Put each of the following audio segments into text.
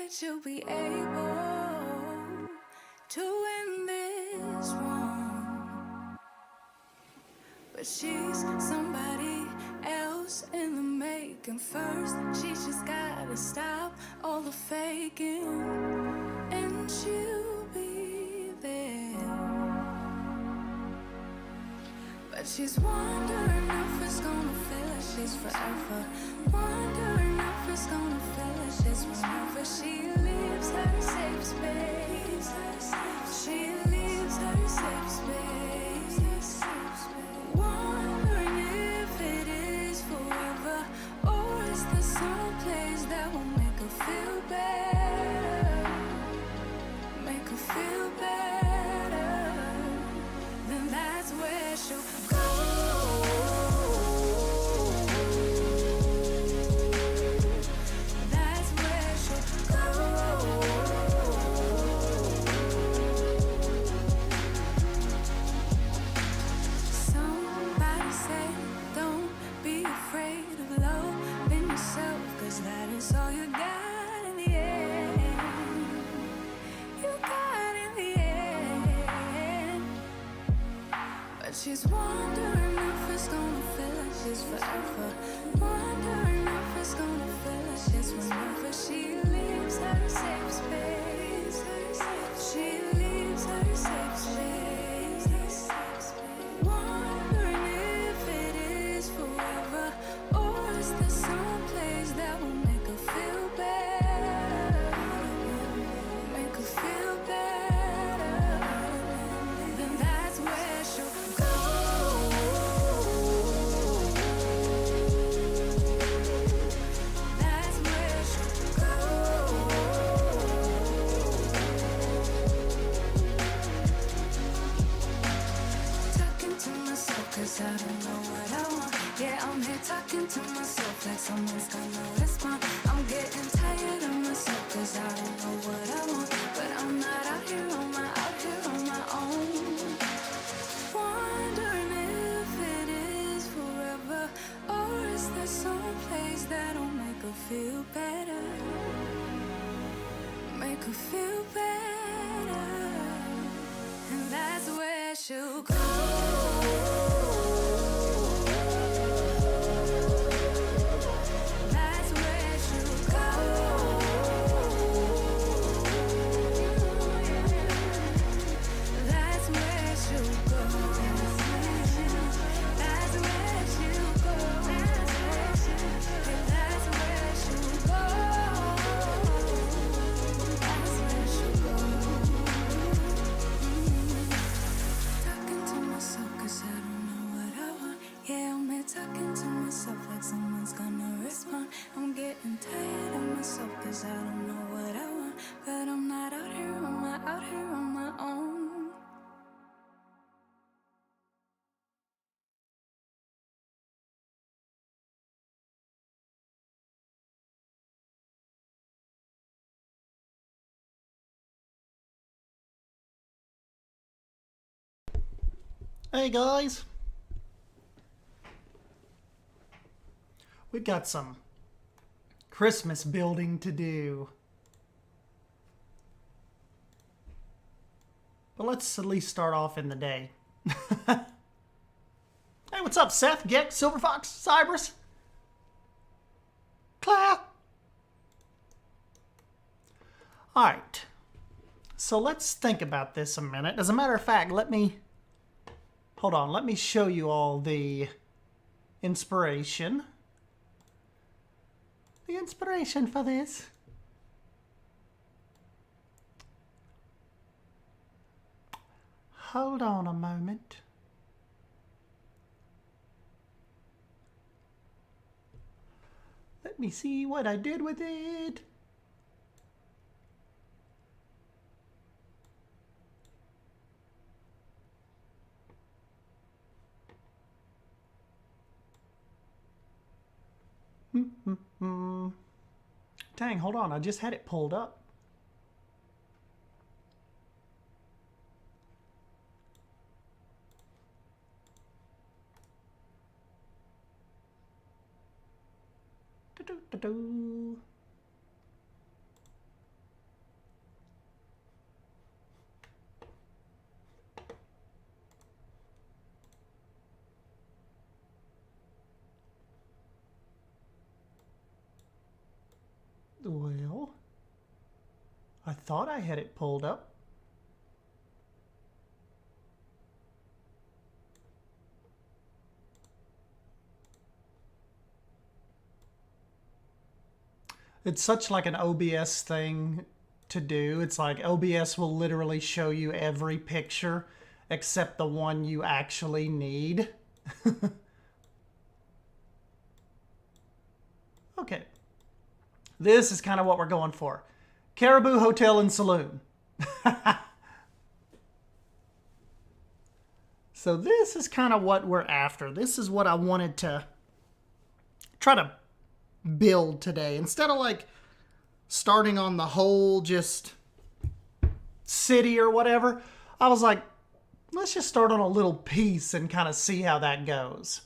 that you'll be able to win this wrong, but she's somebody else in the making. First, she's just gotta stop all the faking, and she'll be there. But she's wondering if it's gonna feel like she's forever. Wondering if it's gonna feel like she's whenever she leaves her safe space. She leaves her safe space. Wondering if it is forever, or is there some place that will make her feel better? Make her feel better. Then that's where she'll go. That's where she'll go. Somebody say, don't be afraid of loving yourself, 'cause that is all you got in the end. You got in the end. But she's wondering if it's gonna feel like she's forever. Wondering if it's gonna feel like she's whenever she leaves her safe space. She leaves her safe space. Wondering if it is forever, or is there some place that will make her feel better? Make her feel better. Then that's where she'll go. That's where she'll go. Talking to myself 'cause I don't know what I want. Yeah, I'm here talking to myself like someone's gonna respond. I'm getting tired of myself 'cause I don't know what I want. But I'm not out here on my own. Wondering if it is forever, or is there some place that'll make her feel better? Make her feel better. And that's where she'll go. That's where she'll go. That's where she'll go. That's where she'll go. That's where she'll go. That's where she'll go. Talking to myself 'cause I don't know what I want. Yeah, I'm here talking to myself like someone's gonna respond. I'm getting tired of myself 'cause I don't know what I want. But I'm not out here on my own. Hey guys, we've got some Christmas building to do. But let's at least start off in the day. Hey, what's up, Seth, Geck, Silver Fox, Cybers, Claire? Alright, so let's think about this a minute. As a matter of fact, let me show you all the inspiration. The inspiration for this. Hold on a moment. Let me see what I did with it. Dang, hold on. I just had it pulled up. Well, I thought I had it pulled up. It's such like an OBS thing to do. It's like OBS will literally show you every picture except the one you actually need. Okay. This is kind of what we're going for. Caribou Hotel and Saloon. So this is kind of what we're after. This is what I wanted to try to build today. Instead of like starting on the whole just city or whatever, I was like, let's just start on a little piece and kind of see how that goes.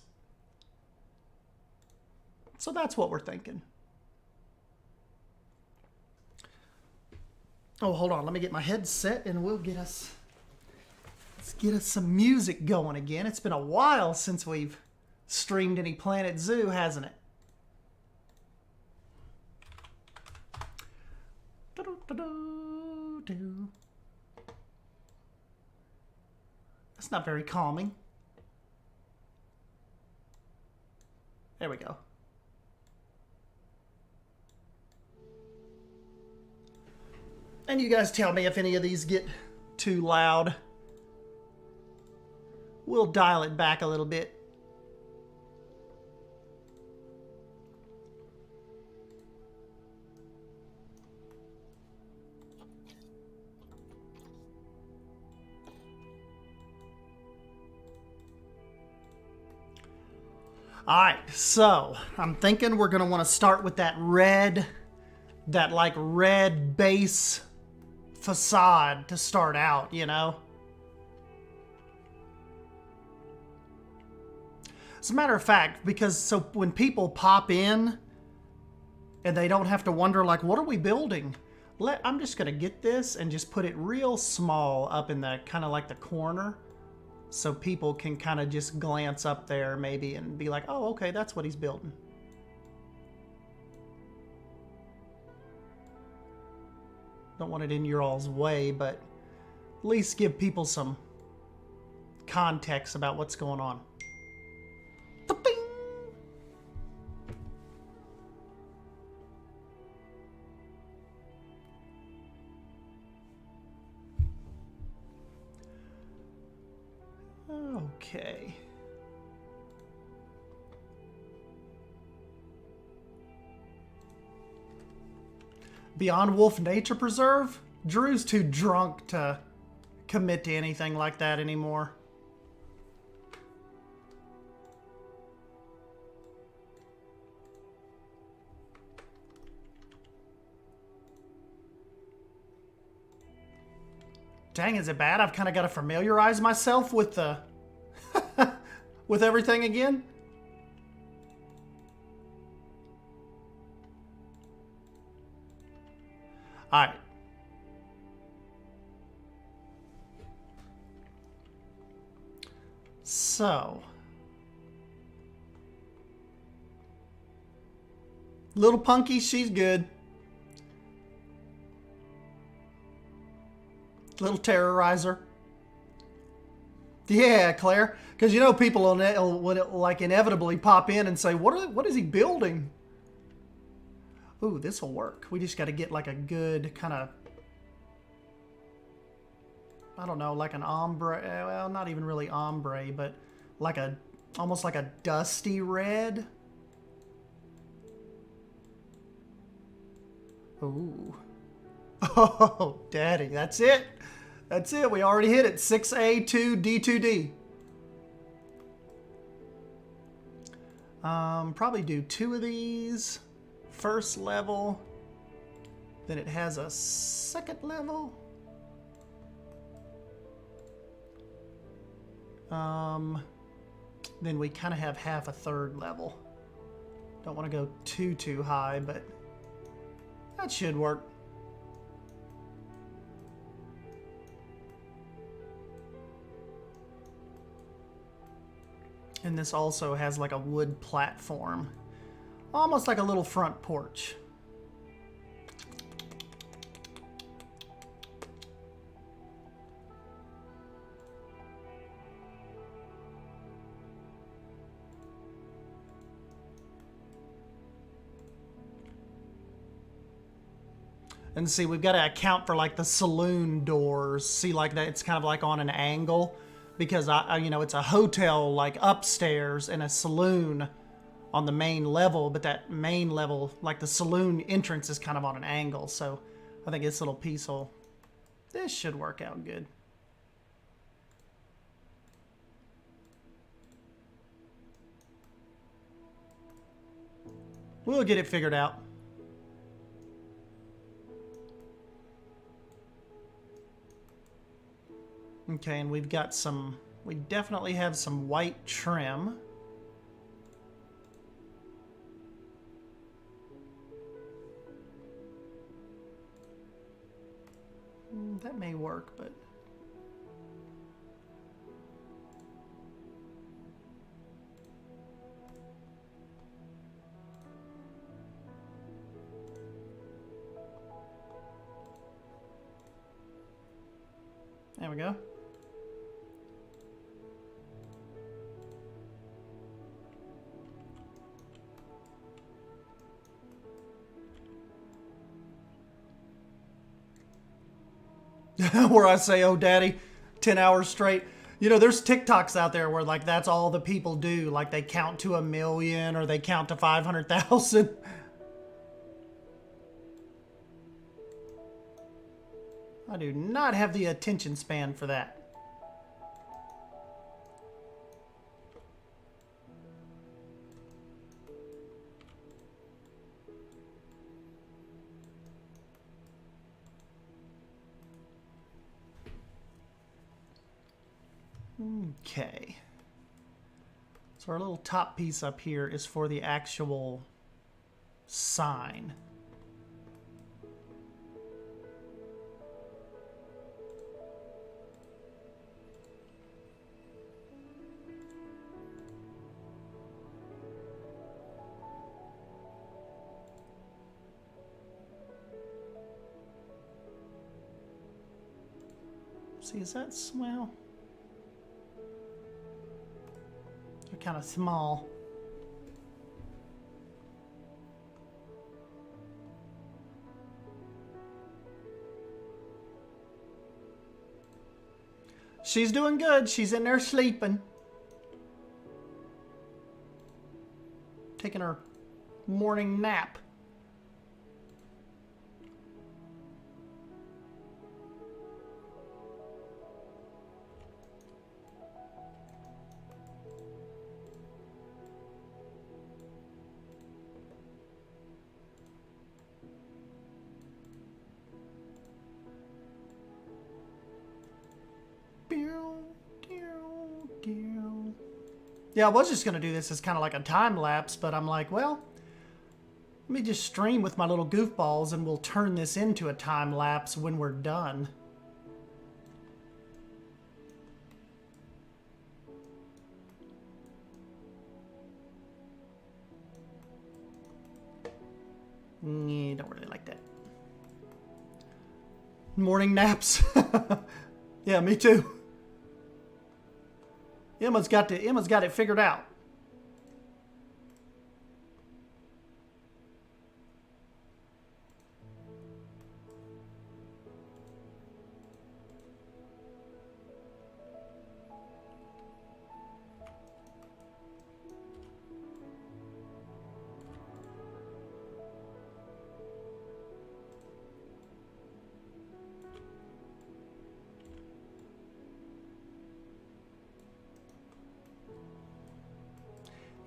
So that's what we're thinking. Oh, hold on. Let me get my headset and we'll get us... Let's get us some music going again. It's been a while since we've streamed any Planet Zoo, hasn't it? That's not very calming. There we go. And you guys tell me if any of these get too loud. We'll dial it back a little bit. Alright, so I'm thinking we're going to want to start with that red base facade to start out, you know? As a matter of fact, because so when people pop in and they don't have to wonder like, what are we building? I'm just going to get this and just put it real small up in the kind of like the corner so people can kind of just glance up there maybe and be like, oh, okay, that's what he's building. Don't want it in your all's way, but at least give people some context about what's going on. Ta-ping! Okay. Beyond Wolf Nature Preserve? Drew's too drunk to commit to anything like that anymore. Dang, is it bad? I've kind of got to familiarize myself with the... with everything again? Alright. So. Little Punky, she's good. Little Terrorizer. Yeah, Claire. Because you know people will like inevitably pop in and say, what is he building? Ooh, this will work. We just got to get like a good kind of, I don't know, like an ombre. Well, not even really ombre, but like a, almost like a dusty red. Ooh. Oh, daddy, that's it. That's it. We already hit it. 6A to D2D. Probably do 2 of these. First level. Then it has a second level. Then we kind of have half a third level. Don't want to go too high, but that should work. And this also has like a wood platform. Almost like a little front porch. And see, we've got to account for like the saloon doors. See, like that, it's kind of like on an angle because you know, it's a hotel like upstairs and a saloon on the main level, but that main level, like the saloon entrance, is kind of on an angle. So I think this little piece this should work out good. We'll get it figured out. Okay, and we've got some, we definitely have some white trim. That may work, but... There we go. Where I say, oh, daddy, 10 hours straight. You know, there's TikToks out there where, like, that's all the people do. Like, they count to 1 million or they count to 500,000. I do not have the attention span for that. Okay. So our little top piece up here is for the actual sign. See, is that well? They're kind of small. She's doing good. She's in there sleeping. Taking her morning nap. Yeah, I was just going to do this as kind of like a time lapse, but I'm like, well, let me just stream with my little goofballs and we'll turn this into a time lapse when we're done. Don't really like that. Morning naps. Yeah, me too. Emma's got it figured out.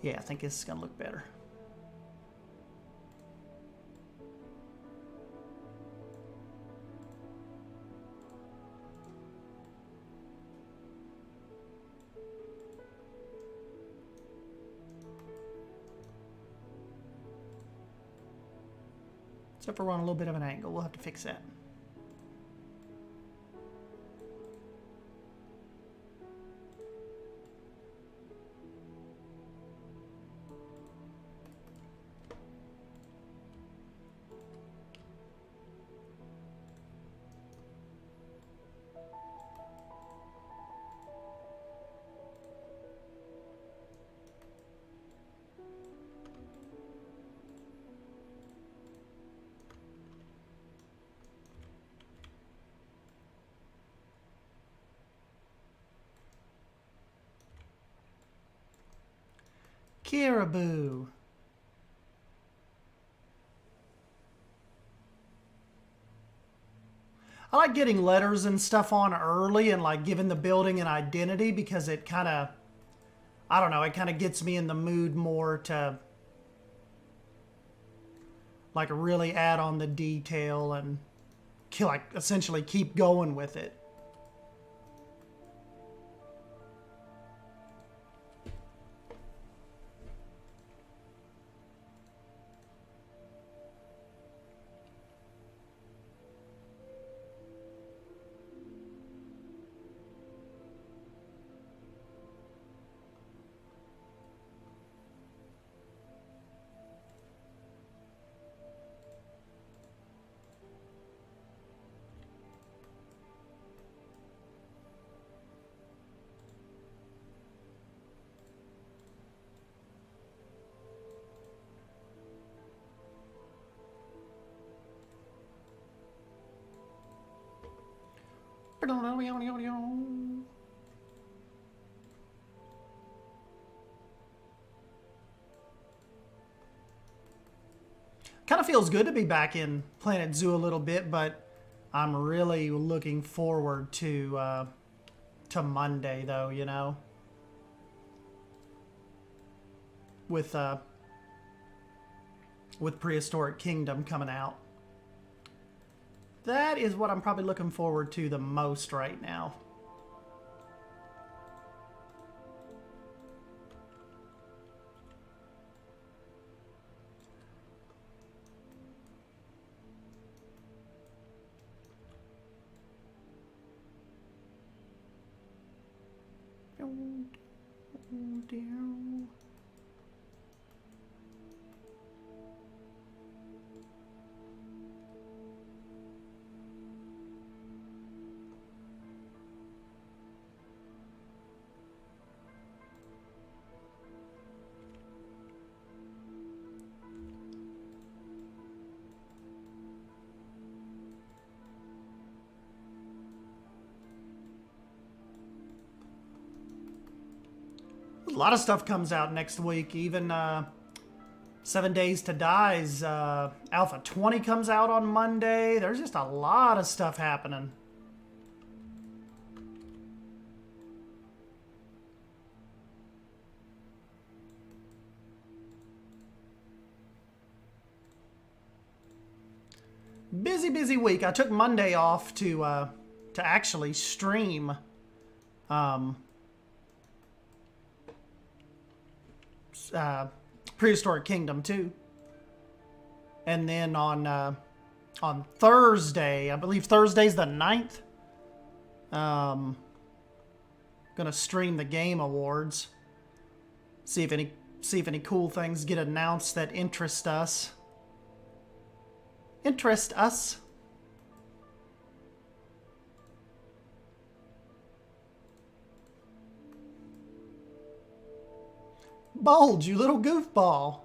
Yeah, I think this is going to look better. Except for we're on a little bit of an angle. We'll have to fix that. Caribou. I like getting letters and stuff on early and like giving the building an identity because it kind of, I don't know, it kind of gets me in the mood more to like really add on the detail and like essentially keep going with it. Kind of feels good to be back in Planet Zoo a little bit, but I'm really looking forward to Monday, though. You know, with Prehistoric Kingdom coming out. That is what I'm probably looking forward to the most right now. A lot of stuff comes out next week. Even 7 Days to Die's Alpha 20 comes out on Monday. There's just a lot of stuff happening. Busy week. I took Monday off to actually stream Prehistoric Kingdom 2. And then on Thursday, I believe Thursday's the 9th, gonna stream the Game Awards. See if any cool things get announced that interest us. Bold, you little goofball.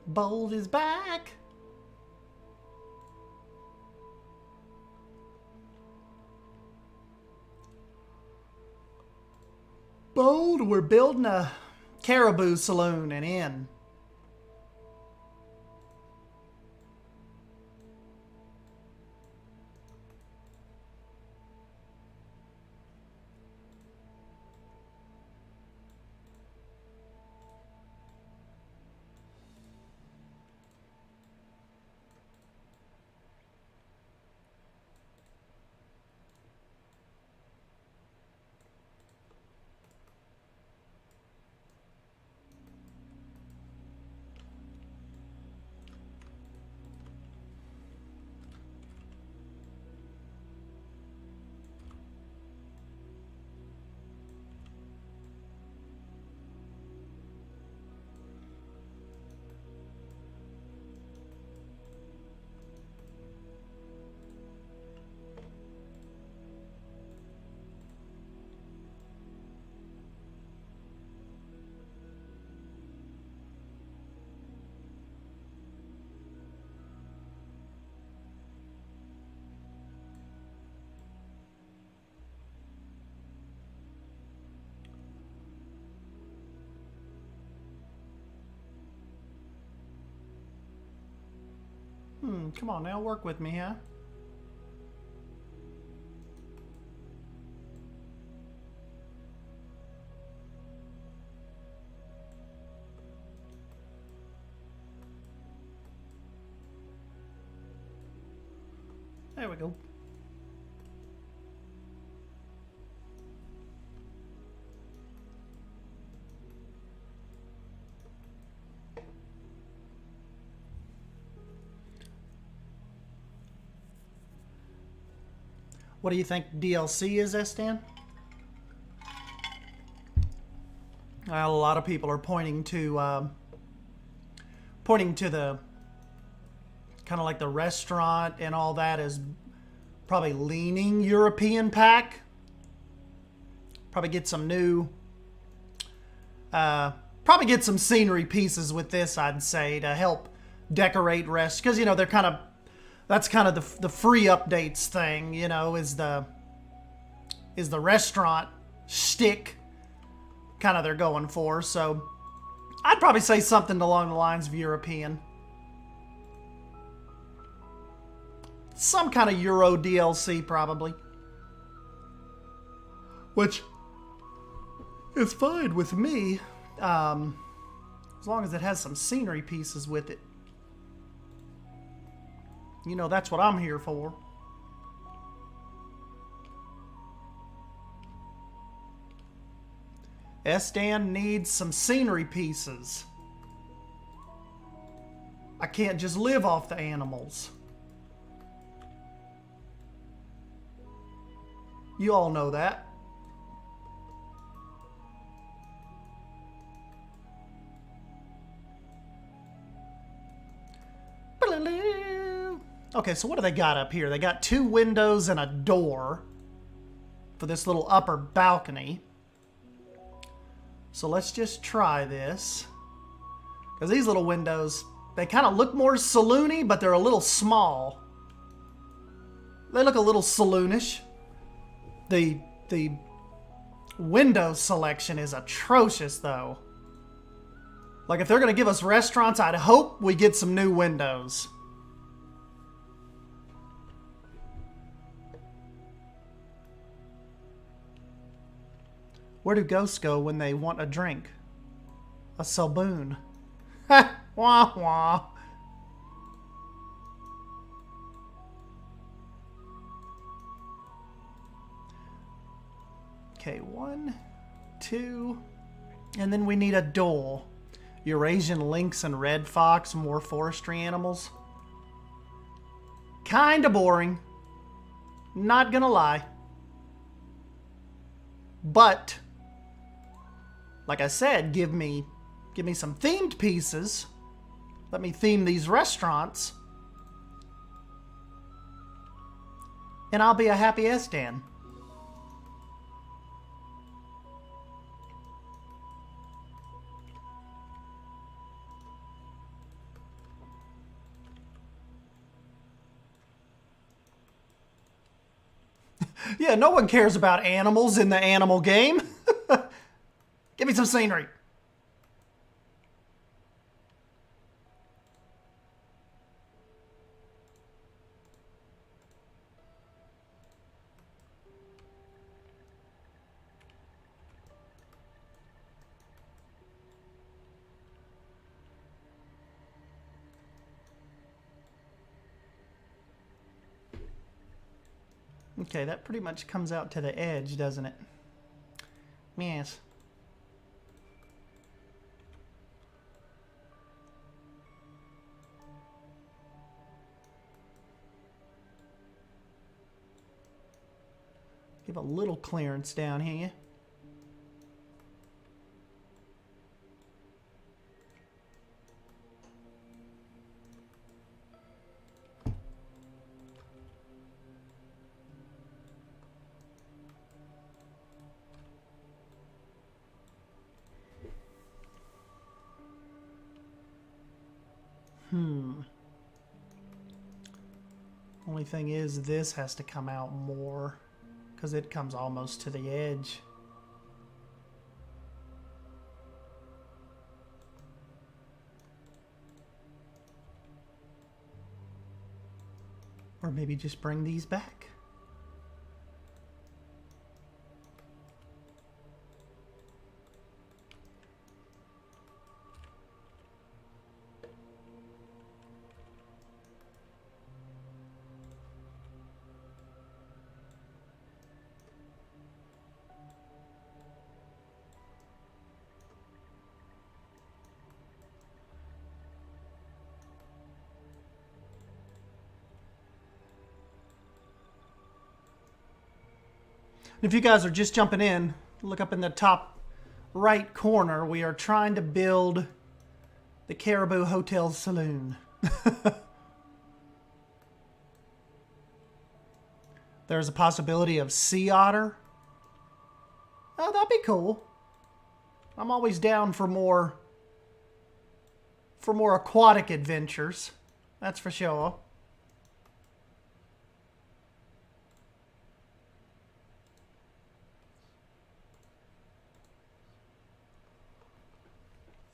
Bold is back. Bold, we're building a Caribou Saloon and inn. Come on now, work with me, huh? There we go. What do you think DLC is, S-Dan? Well, a lot of people are pointing to the kind of like the restaurant and all that is probably leaning European pack. Probably get some new, probably get some scenery pieces with this, I'd say, to help decorate rest. Because, you know, they're kind of, that's kind of the free updates thing, you know, is the restaurant shtick kind of they're going for. So I'd probably say something along the lines of European. Some kind of Euro DLC, probably. Which is fine with me, as long as it has some scenery pieces with it. You know, that's what I'm here for. S-Dan needs some scenery pieces. I can't just live off the animals. You all know that. Okay, so what do they got up here? They got 2 windows and a door for this little upper balcony. So let's just try this. Because these little windows, they kind of look more saloon-y, but they're a little small. They look a little saloonish. The window selection is atrocious, though. Like, if they're going to give us restaurants, I'd hope we get some new windows. Where do ghosts go when they want a drink? A Saloon. Ha! Wah wah. Okay, 1, 2, and then we need a door. Eurasian lynx and red fox, more forestry animals. Kinda boring. Not gonna lie. But, like I said, give me some themed pieces. Let me theme these restaurants. And I'll be a happy S-Dan. Yeah, no one cares about animals in the animal game. Give me some scenery. Okay, that pretty much comes out to the edge, doesn't it? Yes. Give a little clearance down here. Only thing is, this has to come out more because it comes almost to the edge. Or maybe just bring these back. If you guys are just jumping in, look up in the top right corner. We are trying to build the Caribou Hotel Saloon. There's a possibility of sea otter. Oh, that'd be cool. I'm always down for more aquatic adventures. That's for sure.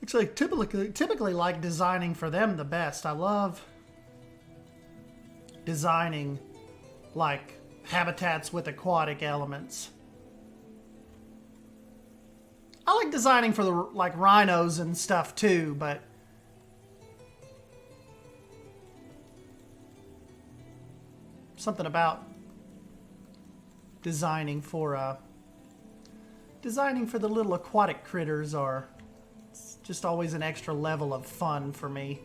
Actually, typically like designing for them the best. I love designing like habitats with aquatic elements. I like designing for the like rhinos and stuff too, but something about designing for the little aquatic critters are just always an extra level of fun for me.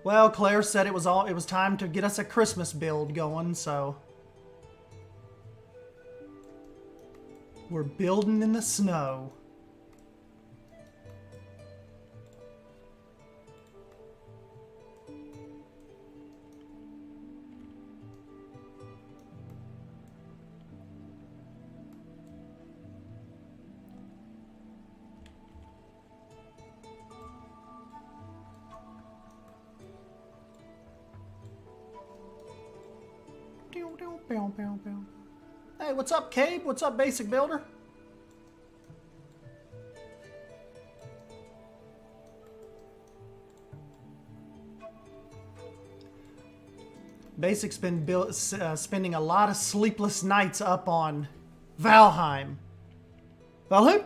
Well, Claire said it was time to get us a Christmas build going, so we're building in the snow. Hey, what's up, Cabe? What's up, Basic Builder? Basic's been spending a lot of sleepless nights up on Valheim. Valheim?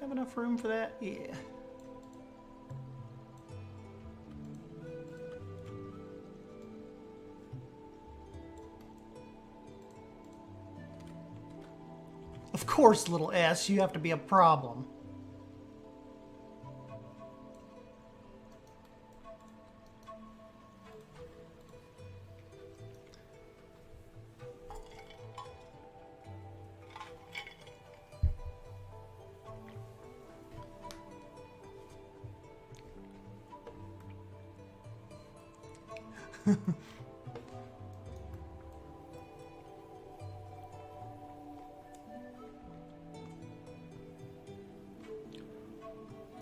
Have enough room for that? Yeah. Of course, little S, you have to be a problem.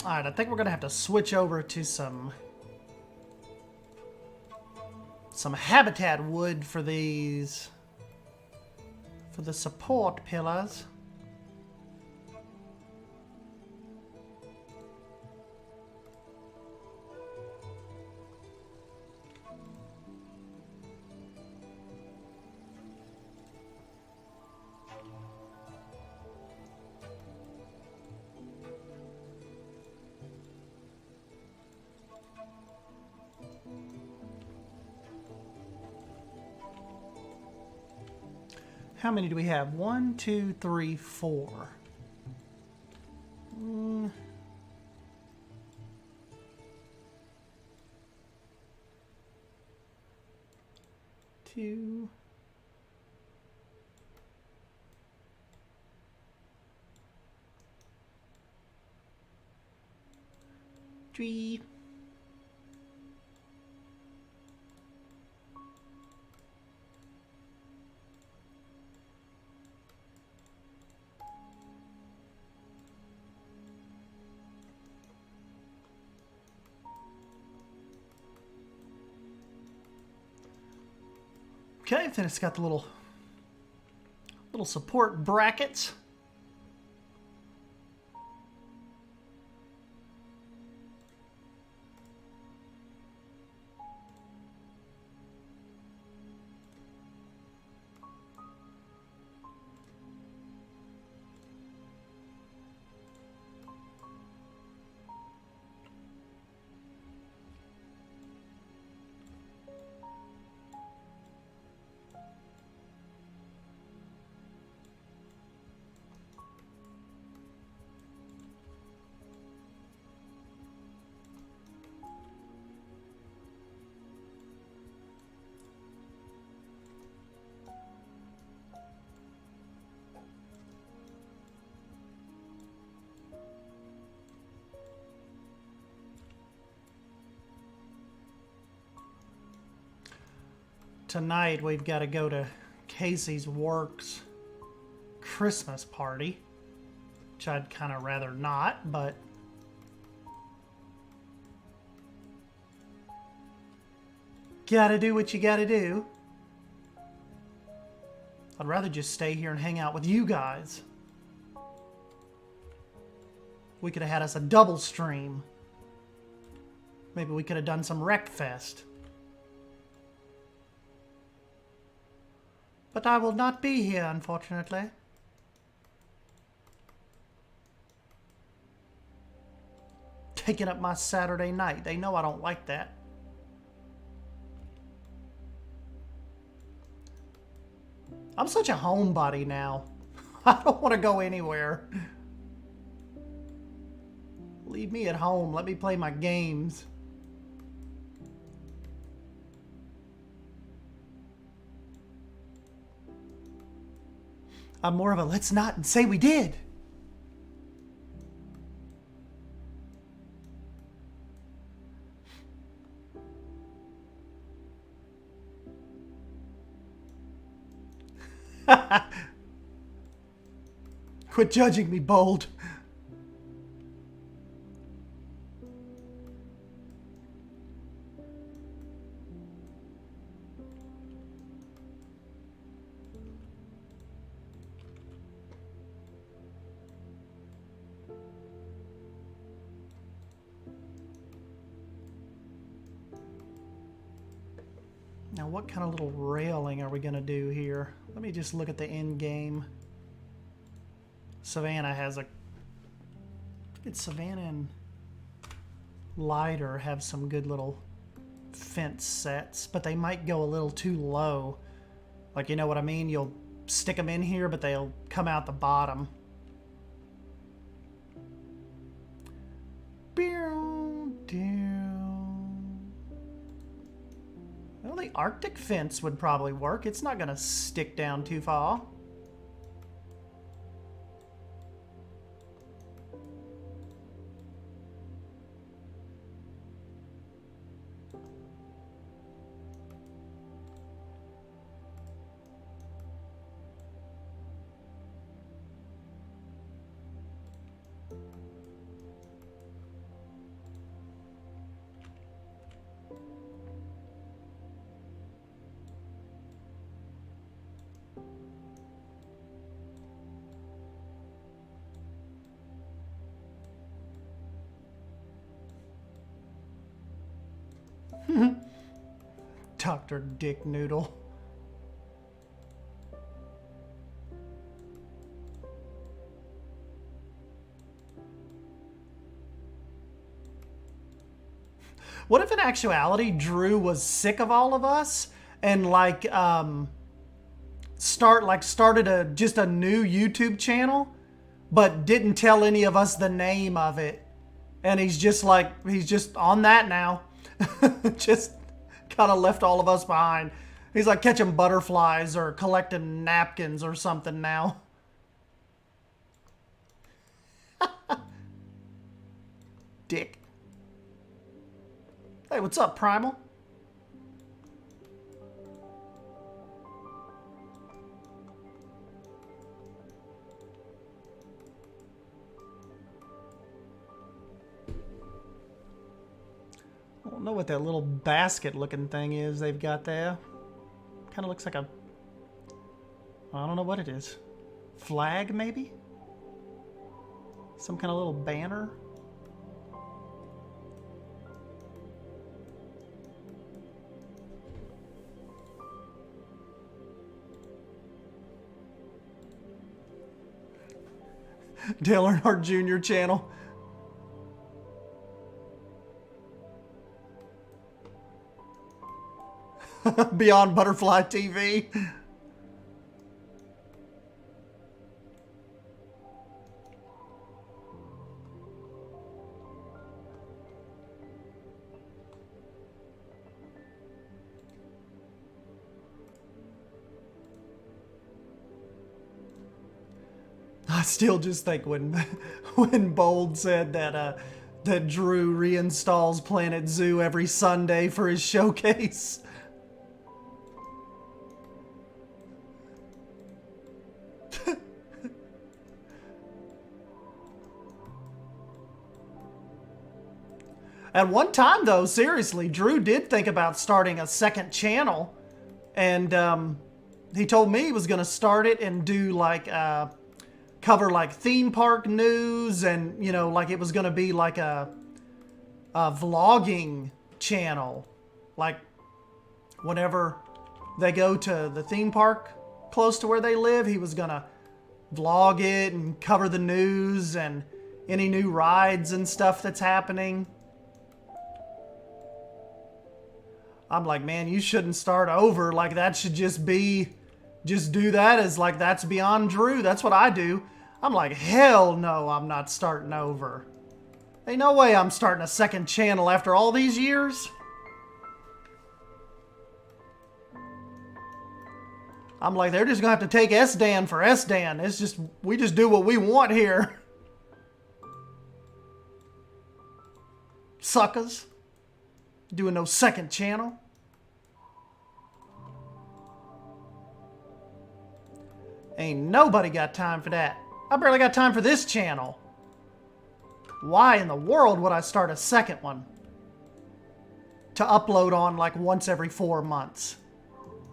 Alright, I think we're gonna have to switch over to some habitat wood for these, for the support pillars. How many do we have? 1, 2, 3, 4. Two. Three. Okay, then it's got the little support brackets. Tonight we've got to go to Casey's Works Christmas party, which I'd kind of rather not, but gotta do what you gotta do. I'd rather just stay here and hang out with you guys. We could have had us a double stream. Maybe we could have done some Wreckfest. But I will not be here, unfortunately. Taking up my Saturday night. They know I don't like that. I'm such a homebody now. I don't want to go anywhere. Leave me at home. Let me play my games. I'm more of a let's not and say we did. Quit judging me, Bold. Now, what kind of little railing are we going to do here? Let me just look at the end game. Savannah has a... It's Savannah and Lighter have some good little fence sets, but they might go a little too low. Like, you know what I mean? You'll stick them in here, but they'll come out the bottom. Well, the Arctic fence would probably work. It's not going to stick down too far. Dr. Dick Noodle. What if in actuality Drew was sick of all of us and like started just a new YouTube channel, but didn't tell any of us the name of it. And he's just on that now. Just kind of left all of us behind. He's like catching butterflies or collecting napkins or something now. Dick. Hey, what's up, Primal? I don't know what that little basket looking thing is they've got there. Kind of looks like a... I don't know what it is. Flag, maybe? Some kind of little banner? Dale Earnhardt Jr. channel. Beyond Butterfly TV. I still just think when Bold said that that Drew reinstalls Planet Zoo every Sunday for his showcase. At one time, though, seriously, Drew did think about starting a second channel, and he told me he was going to start it and do like cover like theme park news, and you know, like it was going to be like a vlogging channel, like whenever they go to the theme park close to where they live, he was going to vlog it and cover the news and any new rides and stuff that's happening. I'm like, man, you shouldn't start over. Like, that should just do that as like, that's beyond Drew. That's what I do. I'm like, hell no, I'm not starting over. Ain't no way I'm starting a second channel after all these years. I'm like, they're just gonna have to take SDAN for SDAN. It's just, we just do what we want here. Suckers. Doing no second channel. Ain't nobody got time for that. I barely got time for this channel. Why in the world would I start a second one? To upload on like once every 4 months.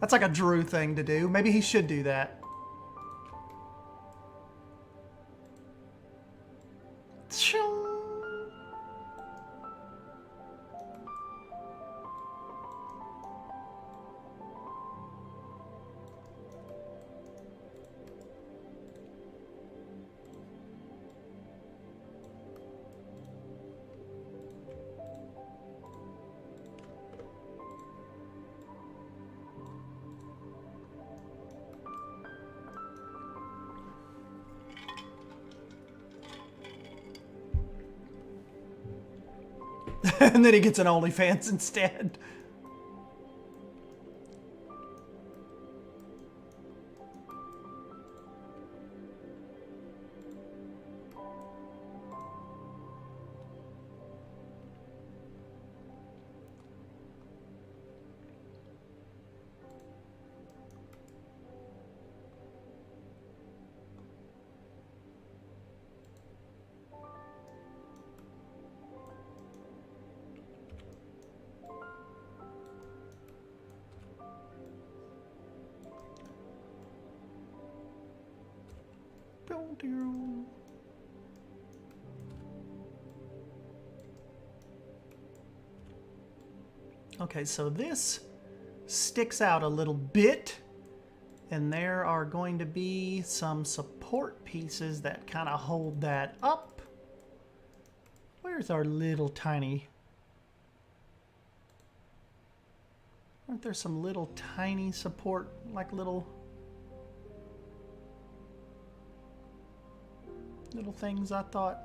That's like a Drew thing to do. Maybe he should do that. And then he gets an OnlyFans instead. Okay, so this sticks out a little bit, and there are going to be some support pieces that kind of hold that up. Where's our little tiny... Aren't there some little tiny support, like little little things I thought.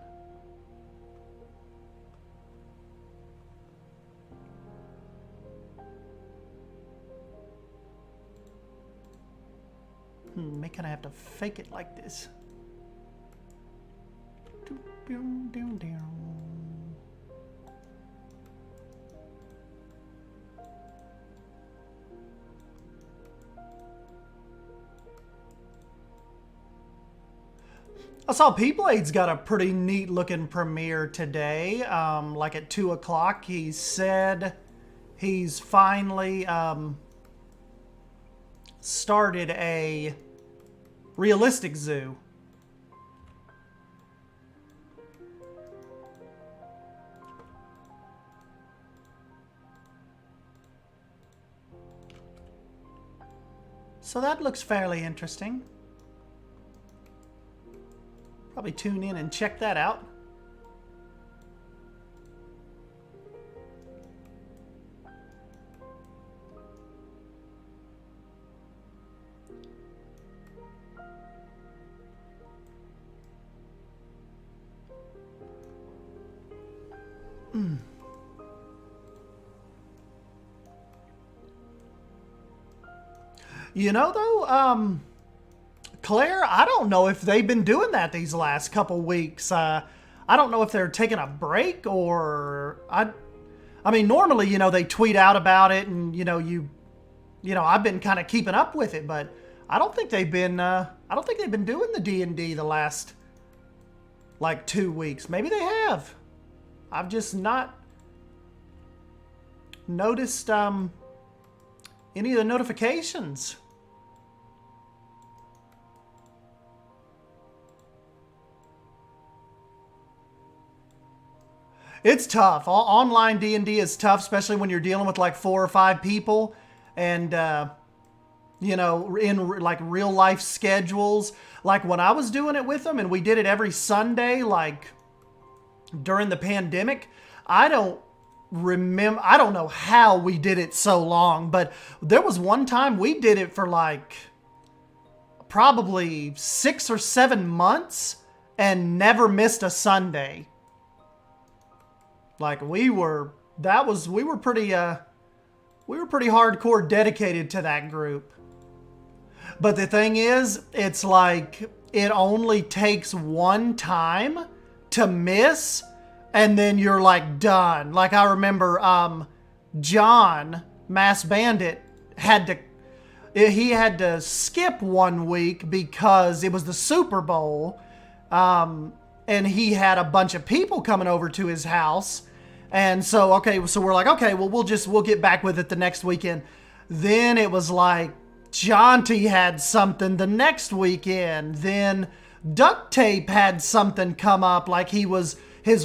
May kind of have to fake it like this. I saw P-Blade's got a pretty neat looking premiere today. Like at 2 o'clock, he said he's finally started a realistic zoo. So that looks fairly interesting. Probably tune in and check that out. You know, though, Claire, I don't know if they've been doing that these last couple weeks. I don't know if they're taking a break or I mean, normally, you know, they tweet out about it and, you know, I've been kind of keeping up with it, but I don't think they've been doing the D&D the last like 2 weeks. Maybe they have. I've just not noticed any of the notifications. It's tough. Online D&D is tough, especially when you're dealing with like 4 or 5 people and, you know, in like real life schedules. Like when I was doing it with them and we did it every Sunday, like during the pandemic, I don't know how we did it so long, but there was one time we did it for like probably 6 or 7 months and never missed a Sunday. Like we were pretty hardcore dedicated to that group. But the thing is, it's like it only takes one time to miss and then you're like done. Like I remember John, Mass Bandit, had to skip 1 week because it was the Super Bowl. And he had a bunch of people coming over to his house. And so, so we're like, okay, well, we'll get back with it the next weekend. Then it was like, Jonty had something the next weekend. Then Duct Tape had something come up, like his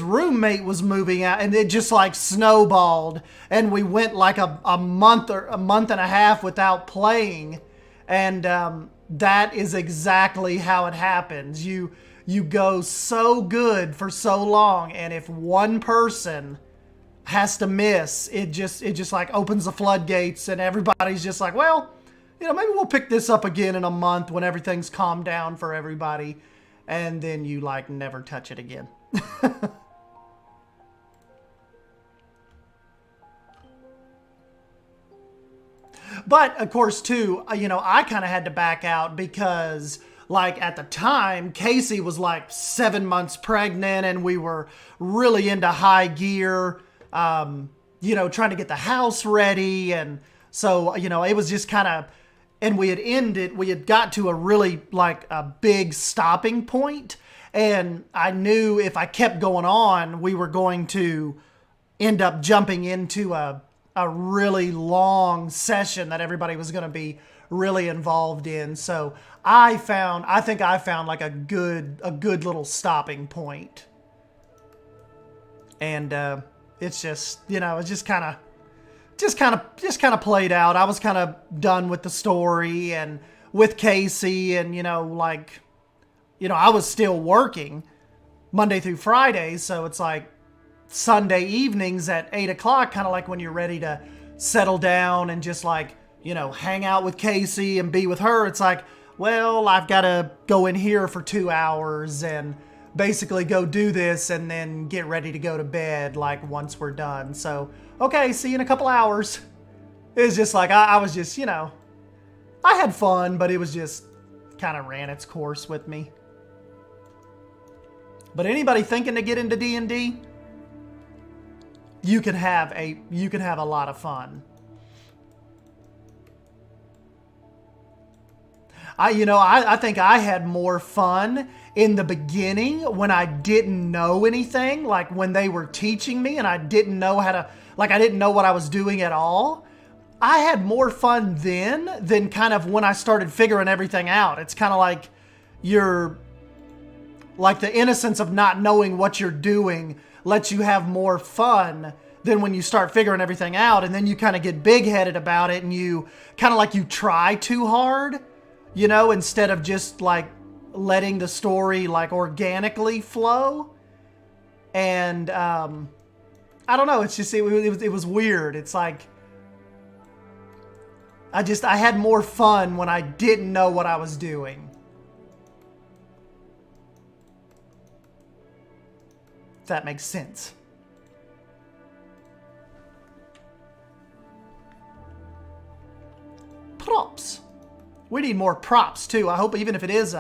roommate was moving out, and it just like snowballed. And we went like a month and a half without playing. And that is exactly how it happens. You go so good for so long, and if one person has to miss, it just like opens the floodgates, and everybody's just like, well, you know, maybe we'll pick this up again in a month when everything's calmed down for everybody, and then you like never touch it again. But of course, too, you know, I kind of had to back out because, like, at the time, Casey was like 7 months pregnant and we were really into high gear, you know, trying to get the house ready. And so, you know, it was just kind of, and we had got to a really like a big stopping point. And I knew if I kept going on, we were going to end up jumping into a really long session that everybody was going to be really involved in. So I think I found like a good little stopping point. And it's just, you know, it's just kind of played out. I was kind of done with the story and with Casey, and, you know, like, you know, I was still working Monday through Friday. So it's like Sunday evenings at 8 o'clock, kind of like when you're ready to settle down and just like, you know, hang out with Casey and be with her. It's like, well, I've got to go in here for 2 hours and basically go do this and then get ready to go to bed, like, once we're done. So, okay, see you in a couple hours. It's just like, I was just, you know, I had fun, but it was just kind of ran its course with me. But anybody thinking to get into D&D, you can have a lot of fun. I think I had more fun in the beginning when I didn't know anything, like when they were teaching me and I didn't know how to, like, I didn't know what I was doing at all. I had more fun then than kind of when I started figuring everything out. It's kind of like like the innocence of not knowing what you're doing lets you have more fun than when you start figuring everything out, and then you kind of get big-headed about it and you kind of like you try too hard, you know, instead of just like letting the story like organically flow. And I don't know, it's just it was weird. It's like I had more fun when I didn't know what I was doing. If that makes sense. Props. We need more props too. I hope even if it is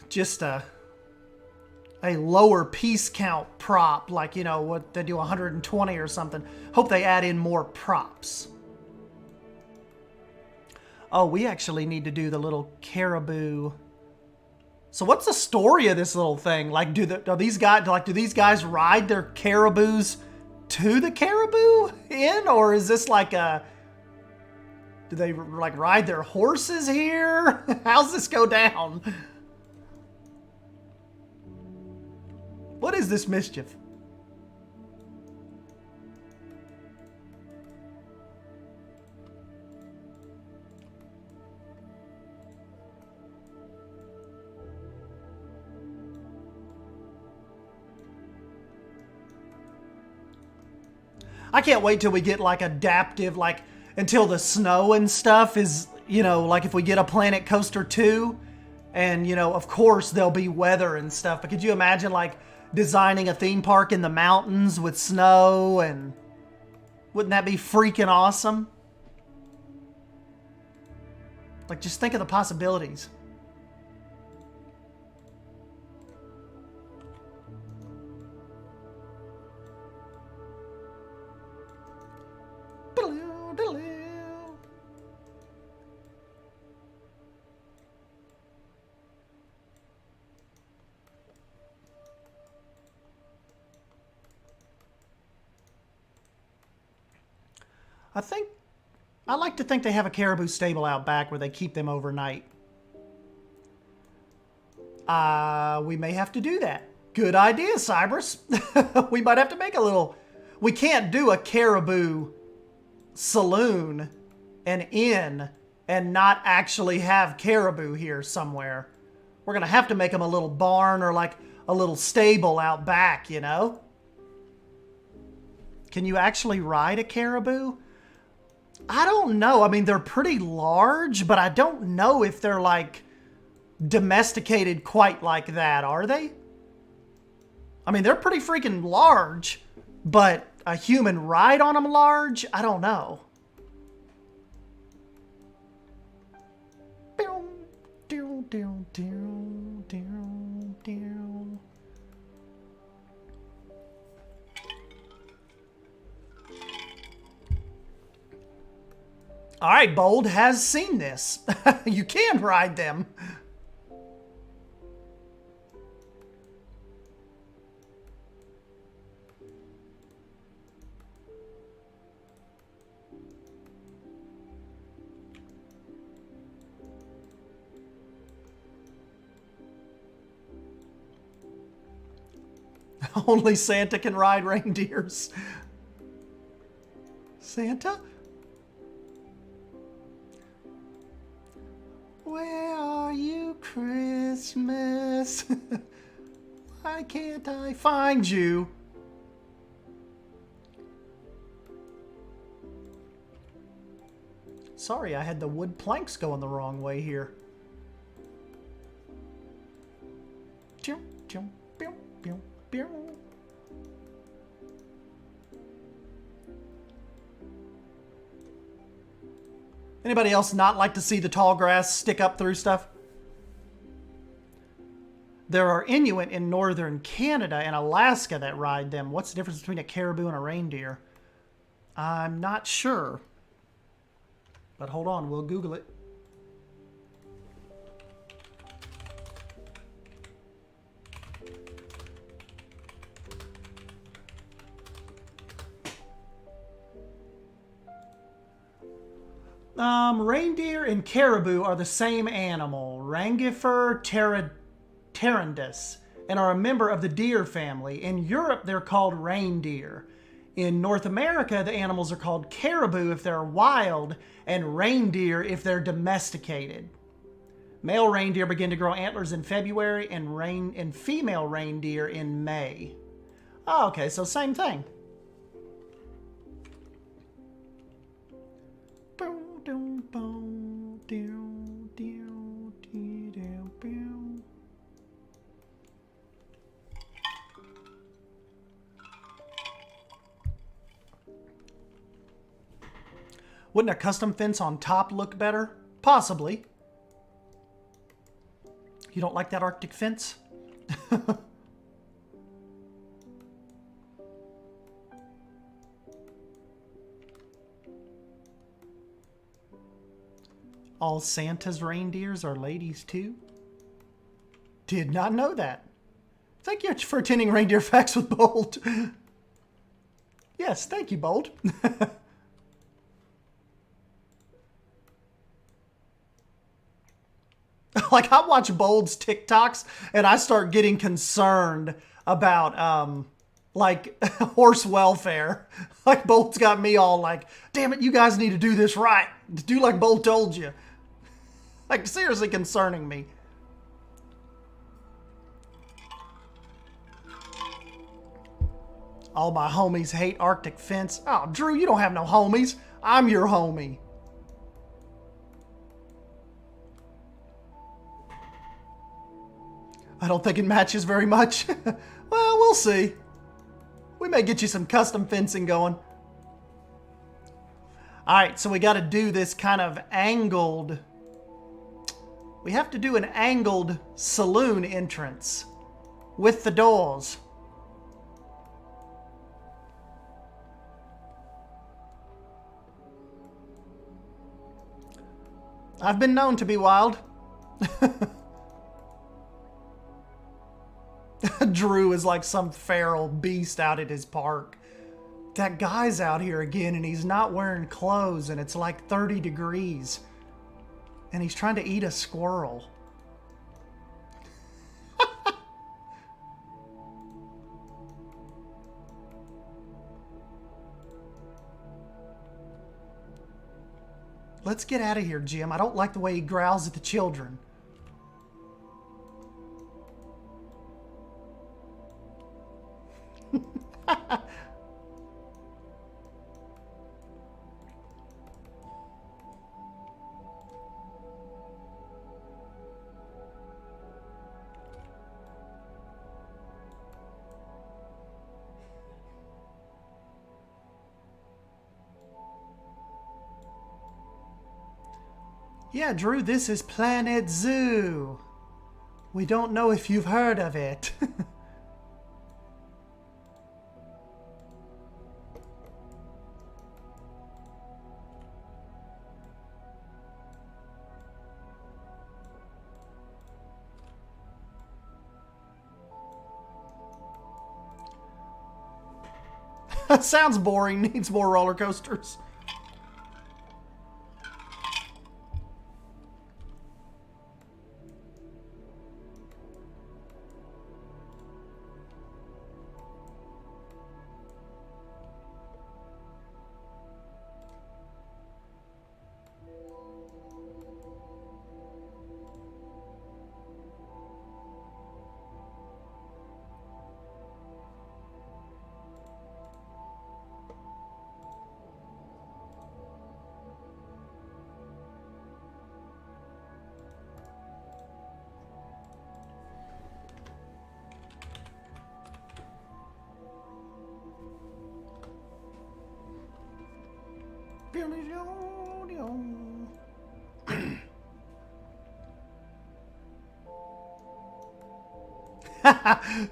just a lower piece count prop, like, you know, what they do 120 or something. Hope they add in more props. Oh, we actually need to do the little Caribou. So what's the story of this little thing? Like, do these guys ride their Caribous to the Caribou Inn, or is this like do they like ride their horses here? How's this go down? What is this mischief? I can't wait till we get like adaptive, like until the snow and stuff is, you know, like if we get a Planet Coaster 2 and, you know, of course there'll be weather and stuff, but could you imagine like designing a theme park in the mountains with snow, and wouldn't that be freaking awesome? Like, just think of the possibilities. I like to think they have a caribou stable out back where they keep them overnight. We may have to do that. Good idea, Cybers. We might have to make a little... We can't do a caribou saloon, an inn, and not actually have caribou here somewhere. We're going to have to make them a little barn or like a little stable out back, you know? Can you actually ride a caribou? I don't know. I mean, they're pretty large, but I don't know if they're like domesticated quite like that, are they? I mean, they're pretty freaking large, but a human ride on them large? I don't know. All right, Bold has seen this. You can ride them. Only Santa can ride reindeers. Santa? Where are you, Christmas? Why can't I find you? Sorry, I had the wood planks going the wrong way here. Anybody else not like to see the tall grass stick up through stuff? There are Inuit in northern Canada and Alaska that ride them. What's the difference between a caribou and a reindeer? I'm not sure. But hold on, we'll Google it. Reindeer and caribou are the same animal, Rangifer terrandus, and are a member of the deer family. In Europe, they're called reindeer. In North America, the animals are called caribou if they're wild, and reindeer if they're domesticated. Male reindeer begin to grow antlers in February, and female reindeer in May. Oh, okay, so same thing. Wouldn't a custom fence on top look better? Possibly. You don't like that Arctic fence? All Santa's reindeers are ladies too? Did not know that. Thank you for attending Reindeer Facts with Bold. Yes, thank you, Bold. Like, I watch Bold's TikToks and I start getting concerned about, like, horse welfare. Like, Bold's got me all like, damn it, you guys need to do this right. Do like Bold told you. Like, seriously concerning me. All my homies hate Arctic fence. Oh, Drew, you don't have no homies. I'm your homie. I don't think it matches very much. Well, we'll see. We may get you some custom fencing going. Alright, so we got to do this kind of angled... We have to do an angled saloon entrance with the doors. I've been known to be wild. Drew is like some feral beast out at his park. That guy's out here again and he's not wearing clothes and it's like 30 degrees. And he's trying to eat a squirrel. Let's get out of here, Jim. I don't like the way he growls at the children. Yeah, Drew, this is Planet Zoo. We don't know if you've heard of it. Sounds boring. Needs more roller coasters.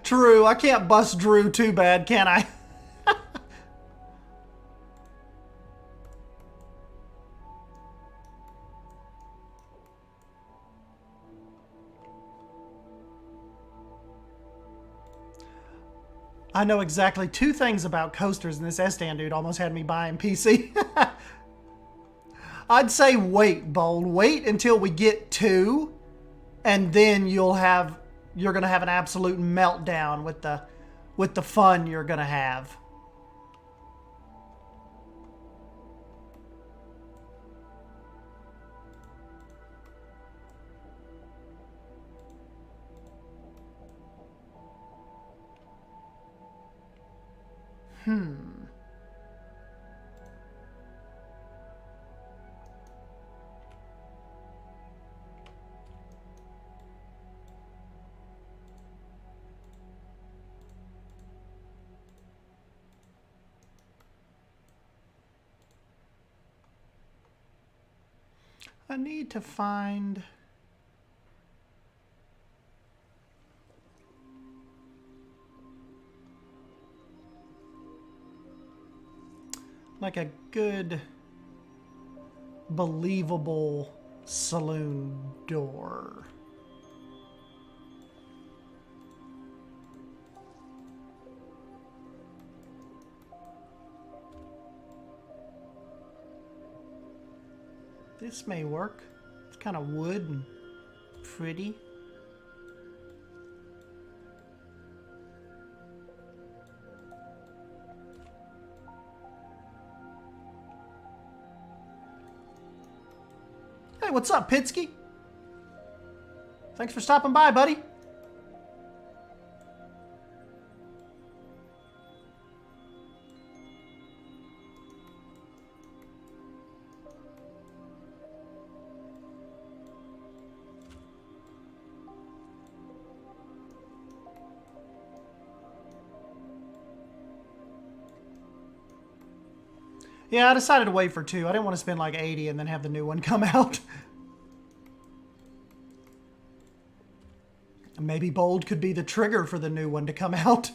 True, I can't bust Drew too bad, can I? I know exactly 2 things about coasters, and this S-Stand dude almost had me buying PC. I'd say wait, Bold. Wait until we get 2, and then you're gonna have an absolute meltdown with the fun you're gonna have. I need to find... like a good, believable saloon door. This may work. It's kind of wood and pretty. Hey, what's up, Pitsky? Thanks for stopping by, buddy. Yeah, I decided to wait for 2. I didn't want to spend like 80 and then have the new one come out. Maybe Bold could be the trigger for the new one to come out.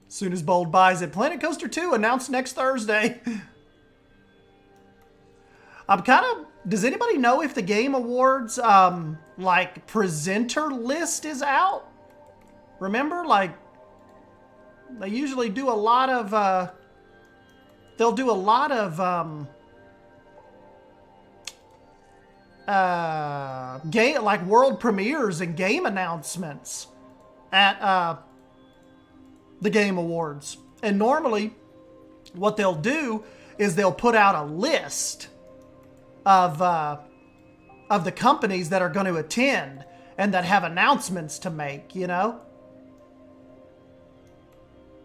As soon as Bold buys it. Planet Coaster 2 announced next Thursday. I'm kind of... Does anybody know if the Game Awards, like, presenter list is out? Remember, like, they usually do a lot of, they'll do a lot of game, like world premieres and game announcements at the Game Awards. And normally what they'll do is they'll put out a list of the companies that are going to attend and that have announcements to make, you know?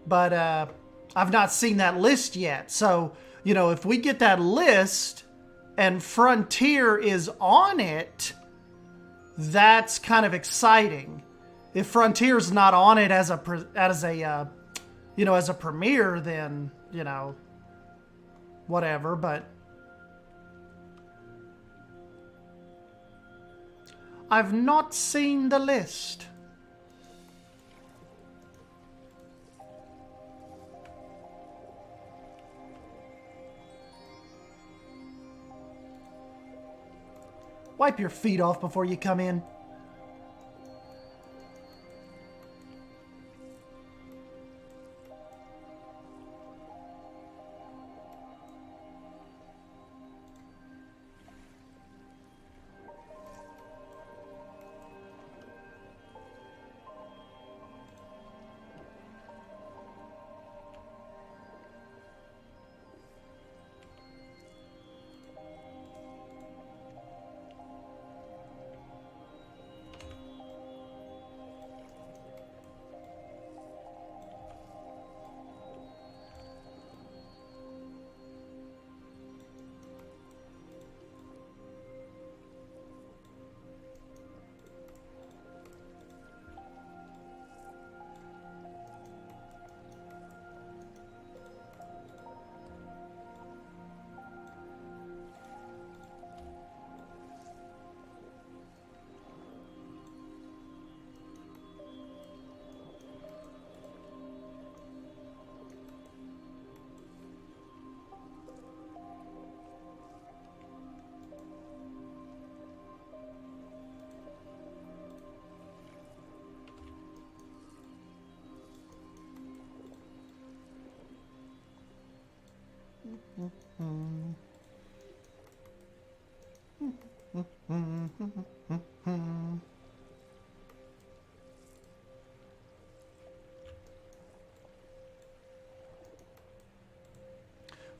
But I've not seen that list yet. So, you know, if we get that list and Frontier is on it, that's kind of exciting. If Frontier's not on it as a premiere, then, you know, whatever. But I've not seen the list. Wipe your feet off before you come in.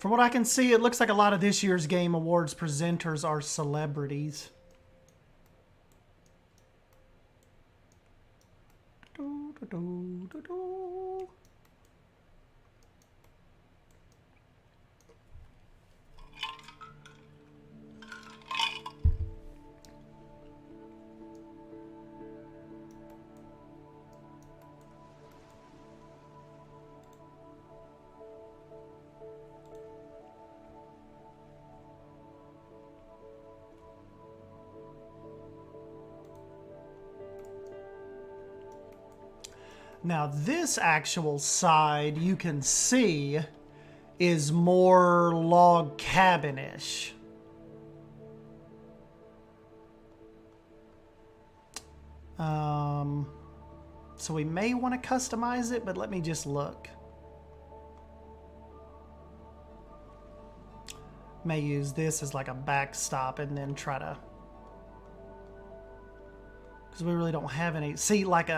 From what I can see, it looks like a lot of this year's Game Awards presenters are celebrities. Now this actual side you can see is more log cabin-ish. So we may want to customize it, but let me just look. May use this as like a backstop and then try to, because we really don't have any. See, like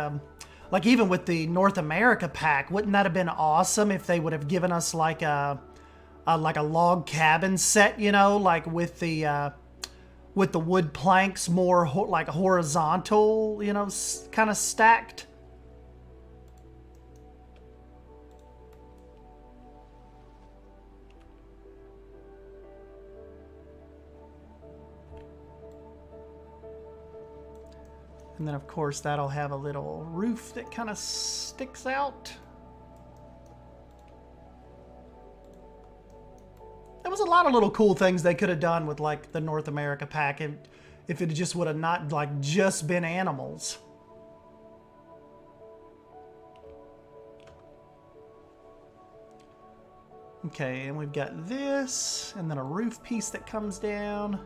even with the North America pack, wouldn't that have been awesome if they would have given us like a log cabin set, you know, like with the wood planks more like horizontal, you know, kind of stacked. And then, of course, that'll have a little roof that kind of sticks out. There was a lot of little cool things they could have done with, like, the North America pack if it just would have not, like, just been animals. Okay, and we've got this, and then a roof piece that comes down.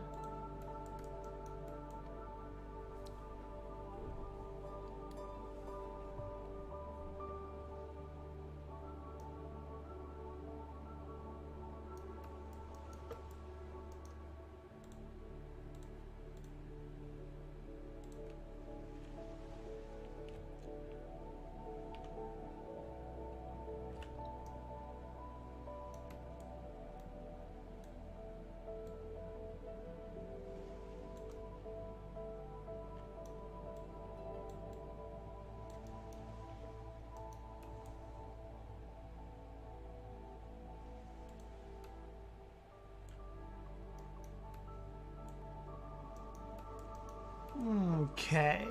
Okay.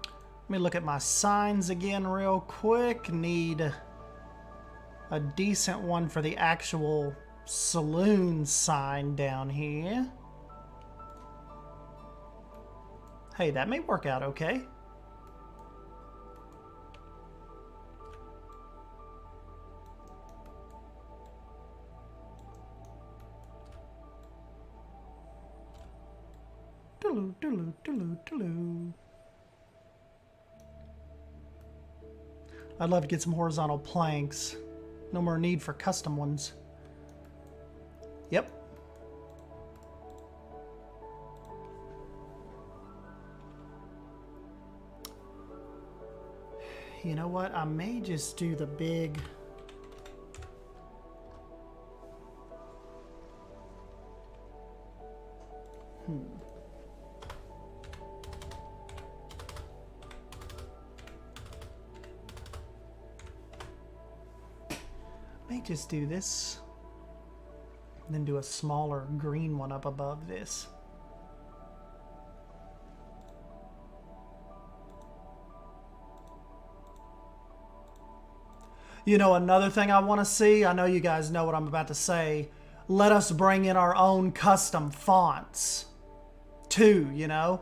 Let me look at my signs again real quick. Need a decent one for the actual saloon sign down here. Hey, that may work out okay. I'd love to get some horizontal planks. No more need for custom ones. Yep. You know what? I may just do the big... May just do this, and then do a smaller green one up above this. You know, another thing I want to see, I know you guys know what I'm about to say, let us bring in our own custom fonts, too, you know?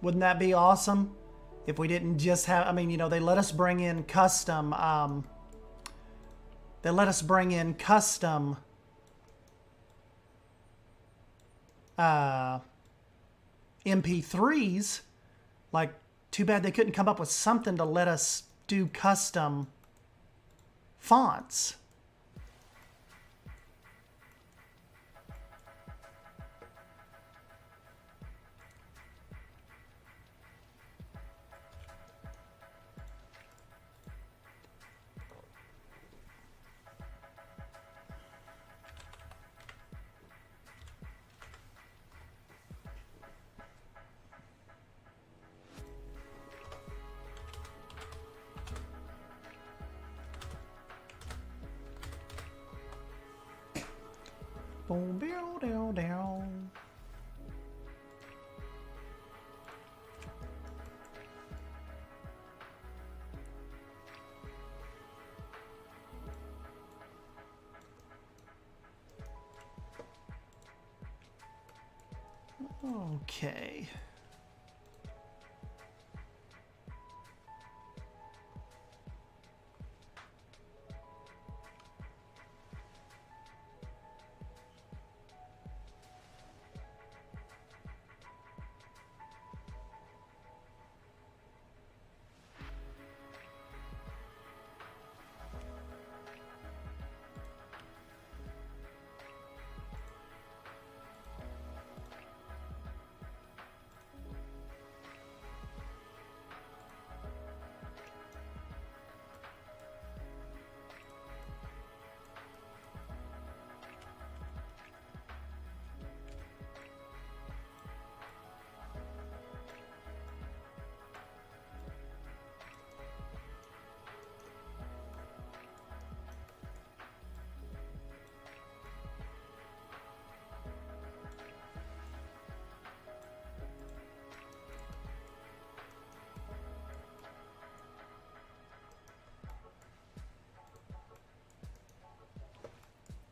Wouldn't that be awesome? If we didn't just have, I mean, you know, they let us bring in custom, MP3s. Like, too bad they couldn't come up with something to let us do custom fonts. Boom, down, down, down. Okay.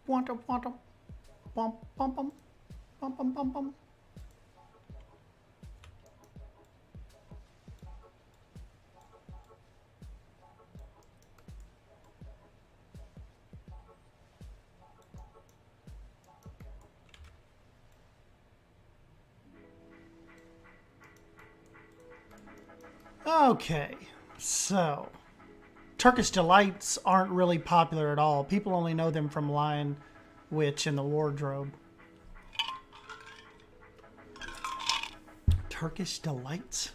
Want to bump bump bump bump bump bump bump. Okay, so Turkish Delights aren't really popular at all. People only know them from Lion Witch and the Wardrobe. Turkish Delights?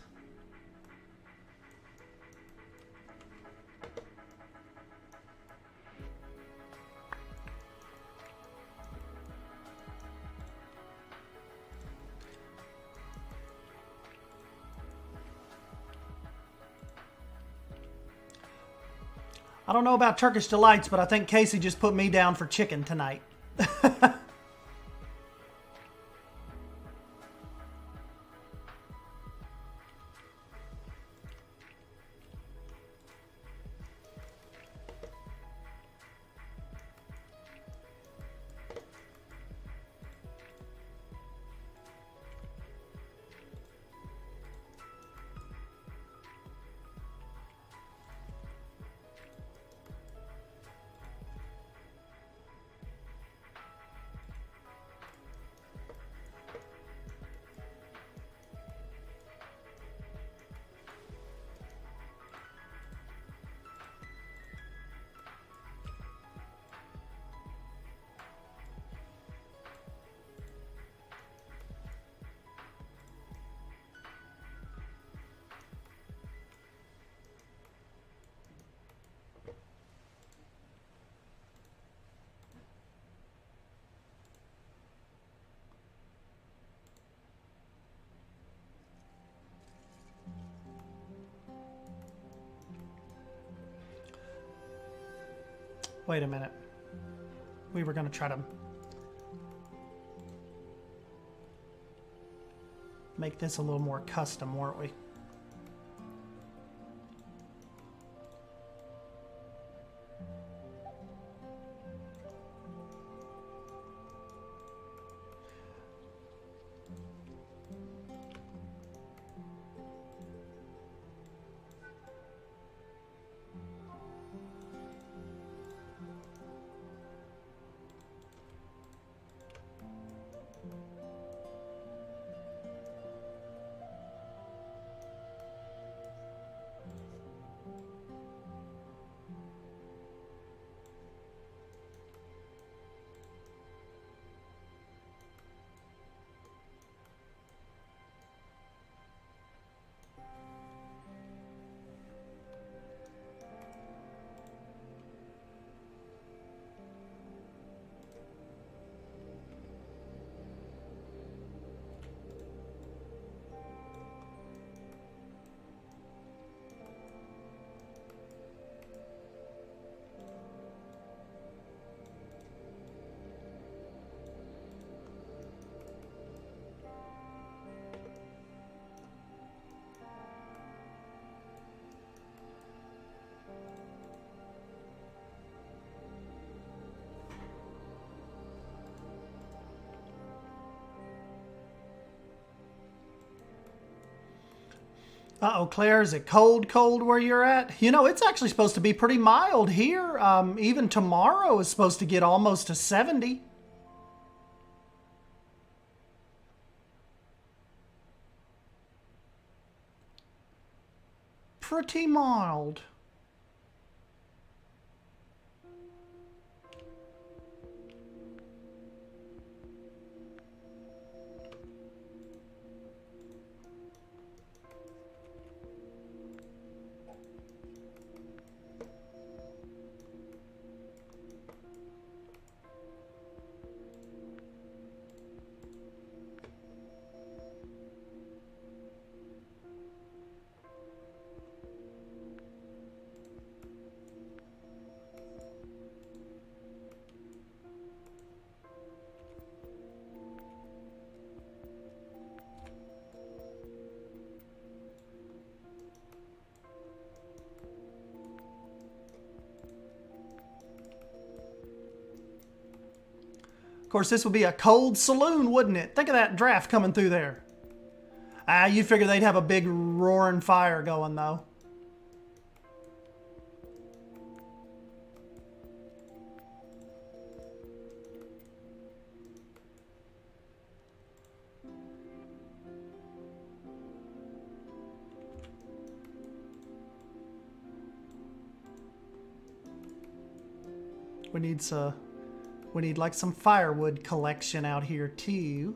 I don't know about Turkish Delights, but I think Casey just put me down for chicken tonight. Wait a minute. We were going to try to make this a little more custom, weren't we? Uh-oh, Claire, is it cold where you're at? You know, it's actually supposed to be pretty mild here. Even tomorrow is supposed to get almost to 70. Pretty mild. Of course, this would be a cold saloon, wouldn't it? Think of that draft coming through there. You'd figure they'd have a big roaring fire going, though. We need like some firewood collection out here too.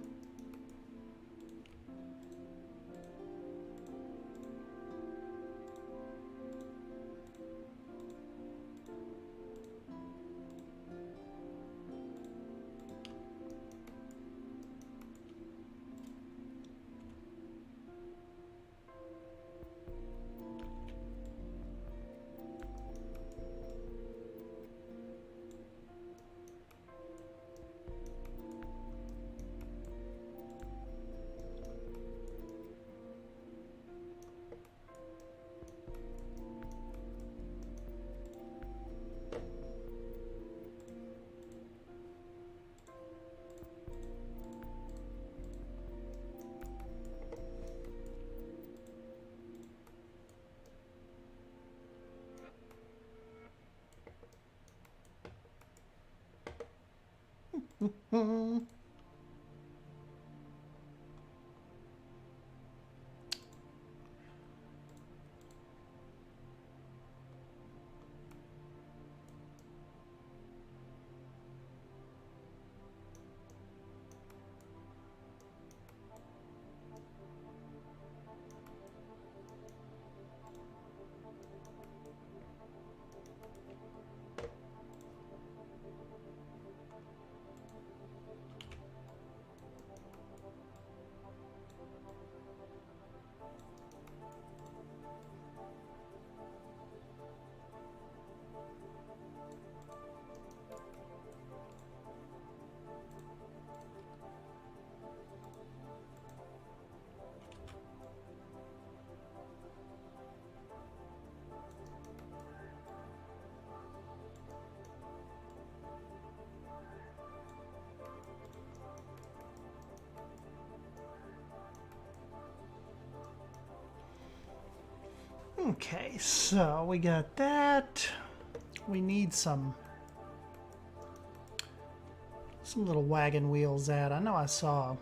Okay, so we got that. We need some little wagon wheels at. I know I saw.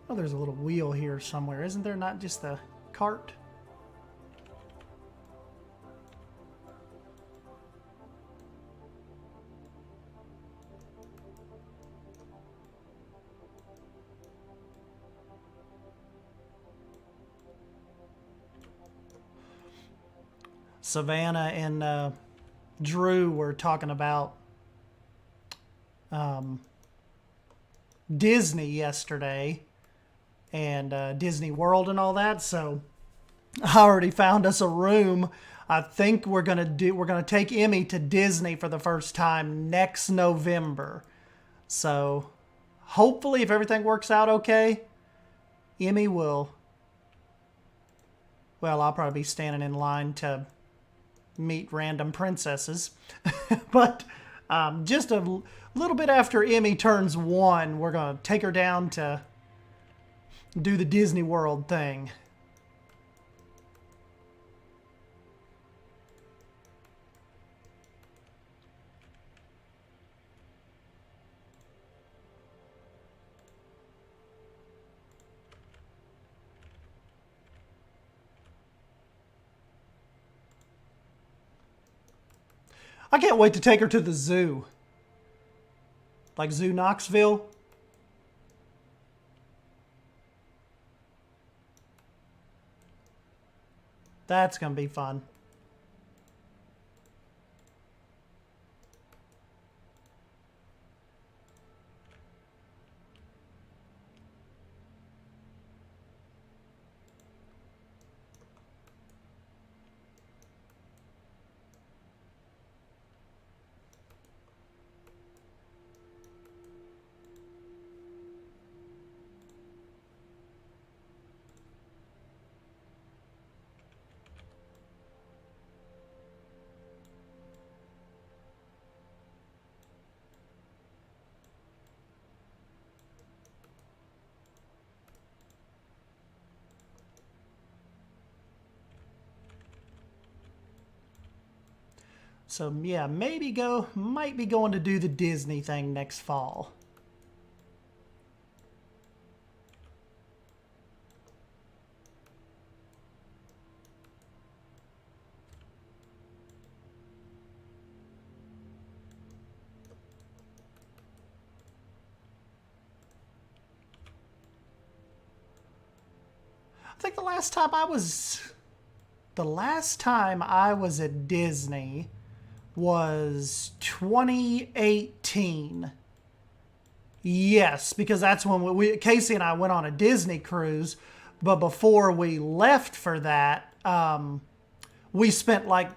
Oh, there's a little wheel here somewhere. Isn't there not just the cart? Savannah and Drew were talking about Disney yesterday and Disney World and all that. So I already found us a room. I think we're gonna take Emmy to Disney for the first time next November. So hopefully, if everything works out okay, Emmy will. Well, I'll probably be standing in line to meet random princesses. But just a little bit after Emmy turns 1, we're going to take her down to do the Disney World thing. I can't wait to take her to the zoo. Like Zoo Knoxville. That's going to be fun. So yeah, might be going to do the Disney thing next fall. I think the last time I was at Disney was 2018. Yes, because that's when Casey and I went on a Disney cruise. But before we left for that, we spent like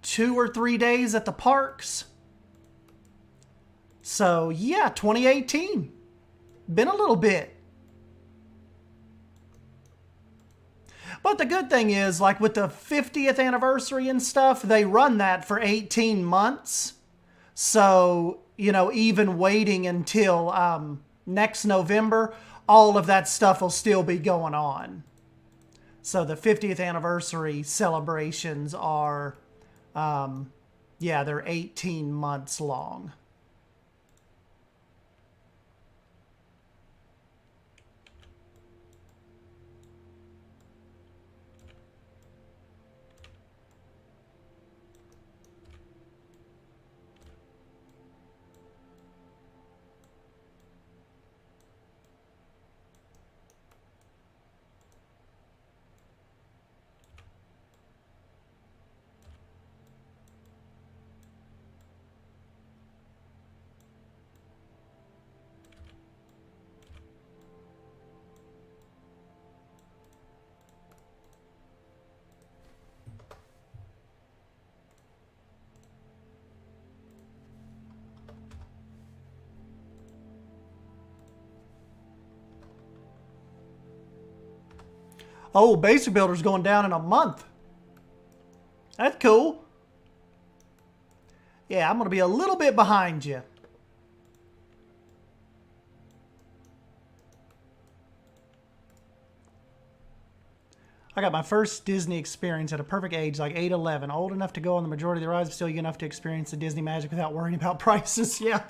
2 or 3 days at the parks. So yeah, 2018. Been a little bit. But the good thing is, like with the 50th anniversary and stuff, they run that for 18 months. So, you know, even waiting until next November, all of that stuff will still be going on. So the 50th anniversary celebrations are, yeah, they're 18 months long. Oh, Basic Builder's going down in a month. That's cool. Yeah, I'm going to be a little bit behind you. I got my first Disney experience at a perfect age, like 8, 11. Old enough to go on the majority of the rides, but still young enough to experience the Disney magic without worrying about prices. Yeah.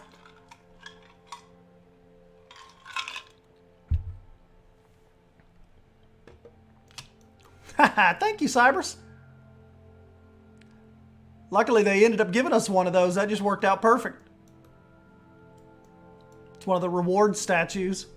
Thank you, Cybers. Luckily, they ended up giving us one of those. That just worked out perfect. It's one of the reward statues.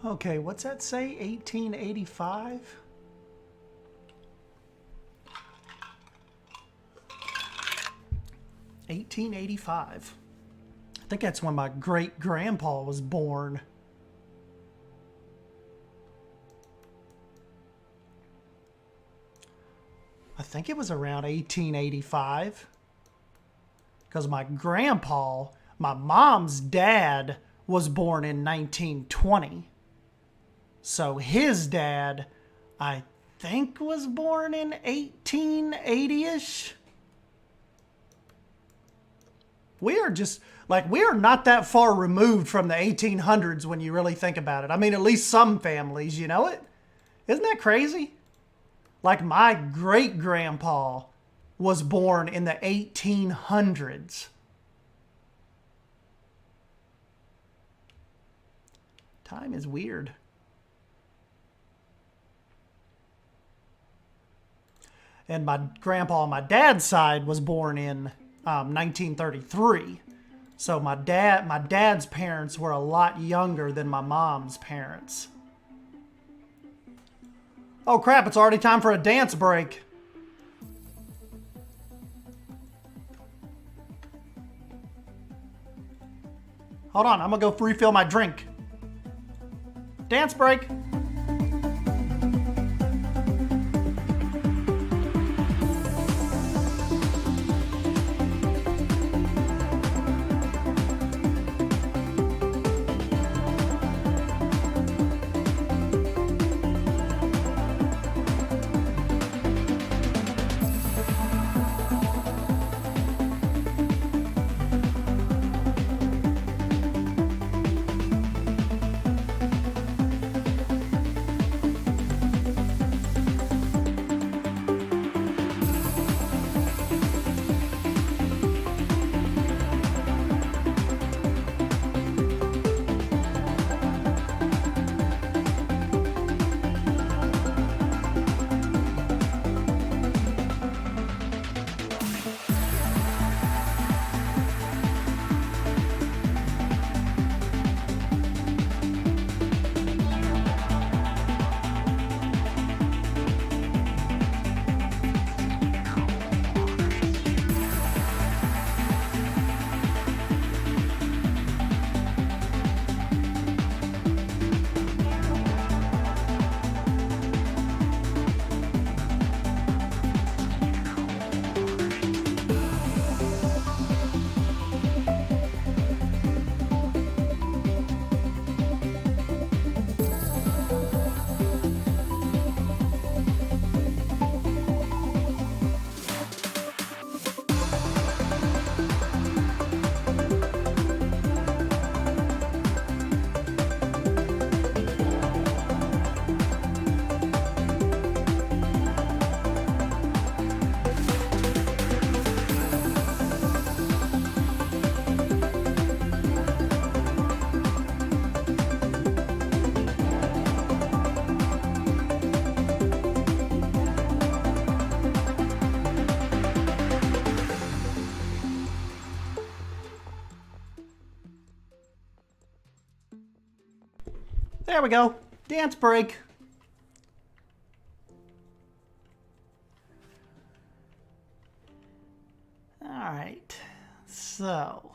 Okay, what's that say? 1885? I think that's when my great-grandpa was born. I think it was around 1885. Because my grandpa, my mom's dad, was born in 1920. So his dad, I think, was born in 1880-ish. We are just, like, we are not that far removed from the 1800s when you really think about it. I mean, at least some families, you know it? Isn't that crazy? Like, my great-grandpa was born in the 1800s. Time is weird. And my grandpa on my dad's side was born in 1933. So my dad's parents were a lot younger than my mom's parents. Oh crap, it's already time for a dance break. Hold on, I'm gonna go refill my drink. Dance break. There we go. Dance break. All right. So.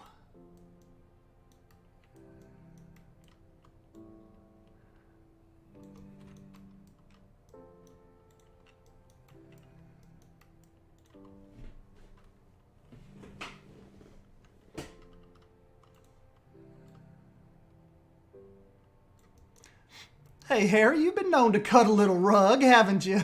Hey, Harry, you've been known to cut a little rug, haven't you?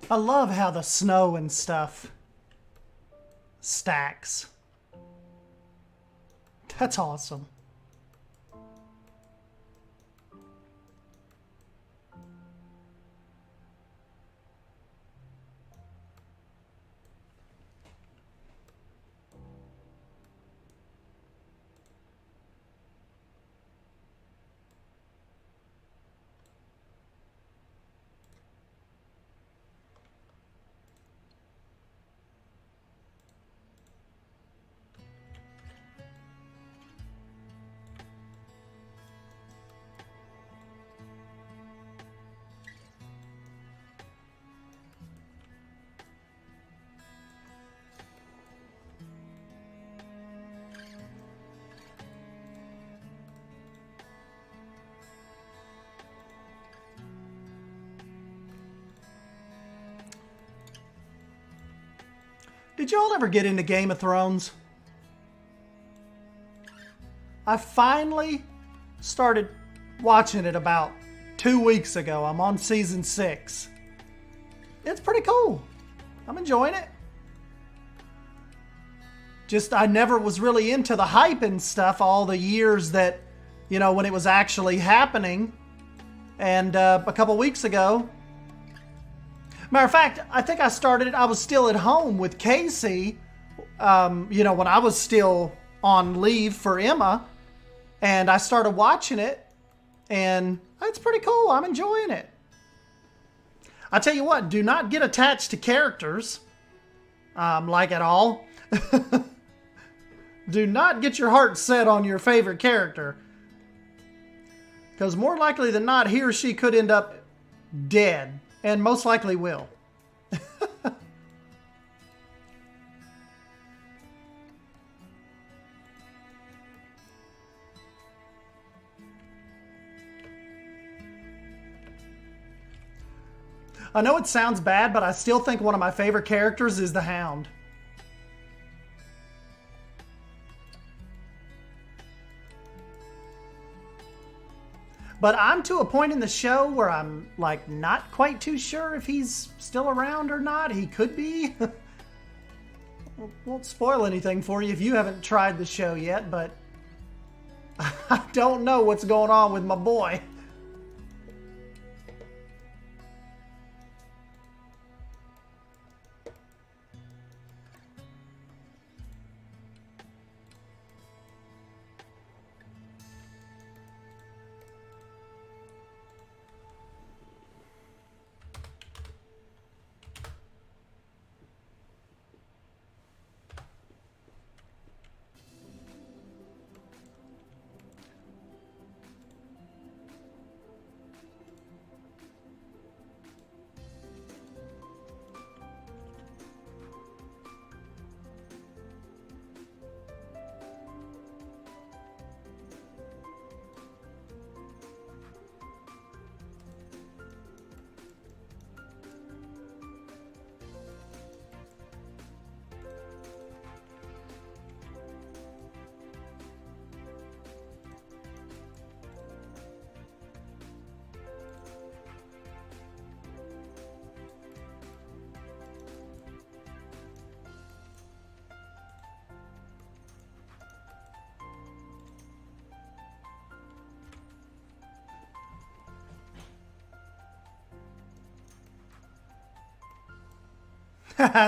I love how the snow and stuff stacks. That's awesome. Did y'all ever get into Game of Thrones? I finally started watching it about 2 weeks ago. I'm on season 6. It's pretty cool. I'm enjoying it. Just, I never was really into the hype and stuff all the years that, you know, when it was actually happening. And a couple weeks ago, matter of fact, I think I started it, I was still at home with Casey, you know, when I was still on leave for Emma, and I started watching it, and it's pretty cool. I'm enjoying it. I tell you what, do not get attached to characters, like at all. Do not get your heart set on your favorite character, because more likely than not, he or she could end up dead. And most likely will. I know it sounds bad, but I still think one of my favorite characters is the Hound. But I'm to a point in the show where I'm, like, not quite too sure if he's still around or not. He could be. Won't spoil anything for you if you haven't tried the show yet, but I don't know what's going on with my boy.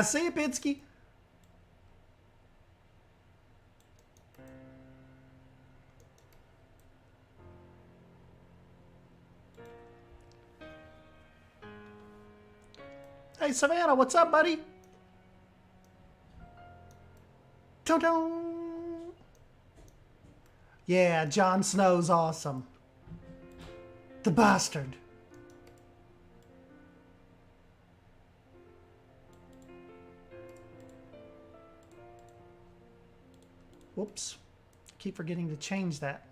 See you, Pitsky. Hey, Savannah, what's up, buddy? Dun-dun. Yeah, Jon Snow's awesome. The bastard. Whoops. Keep forgetting to change that.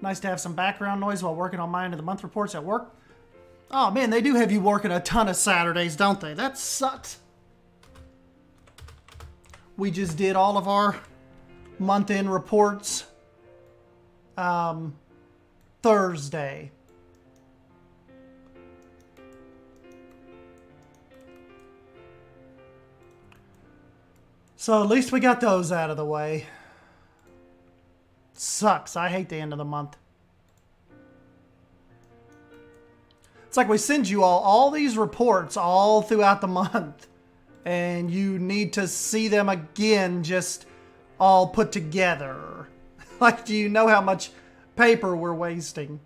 Nice to have some background noise while working on my end of the month reports at work. Oh man, they do have you working a ton of Saturdays, don't they? That sucks. We just did all of our month-end reports Thursday. So at least we got those out of the way. Sucks. I hate the end of the month. It's like we send you all these reports all throughout the month, and you need to see them again just all put together. Like, do you know how much paper we're wasting?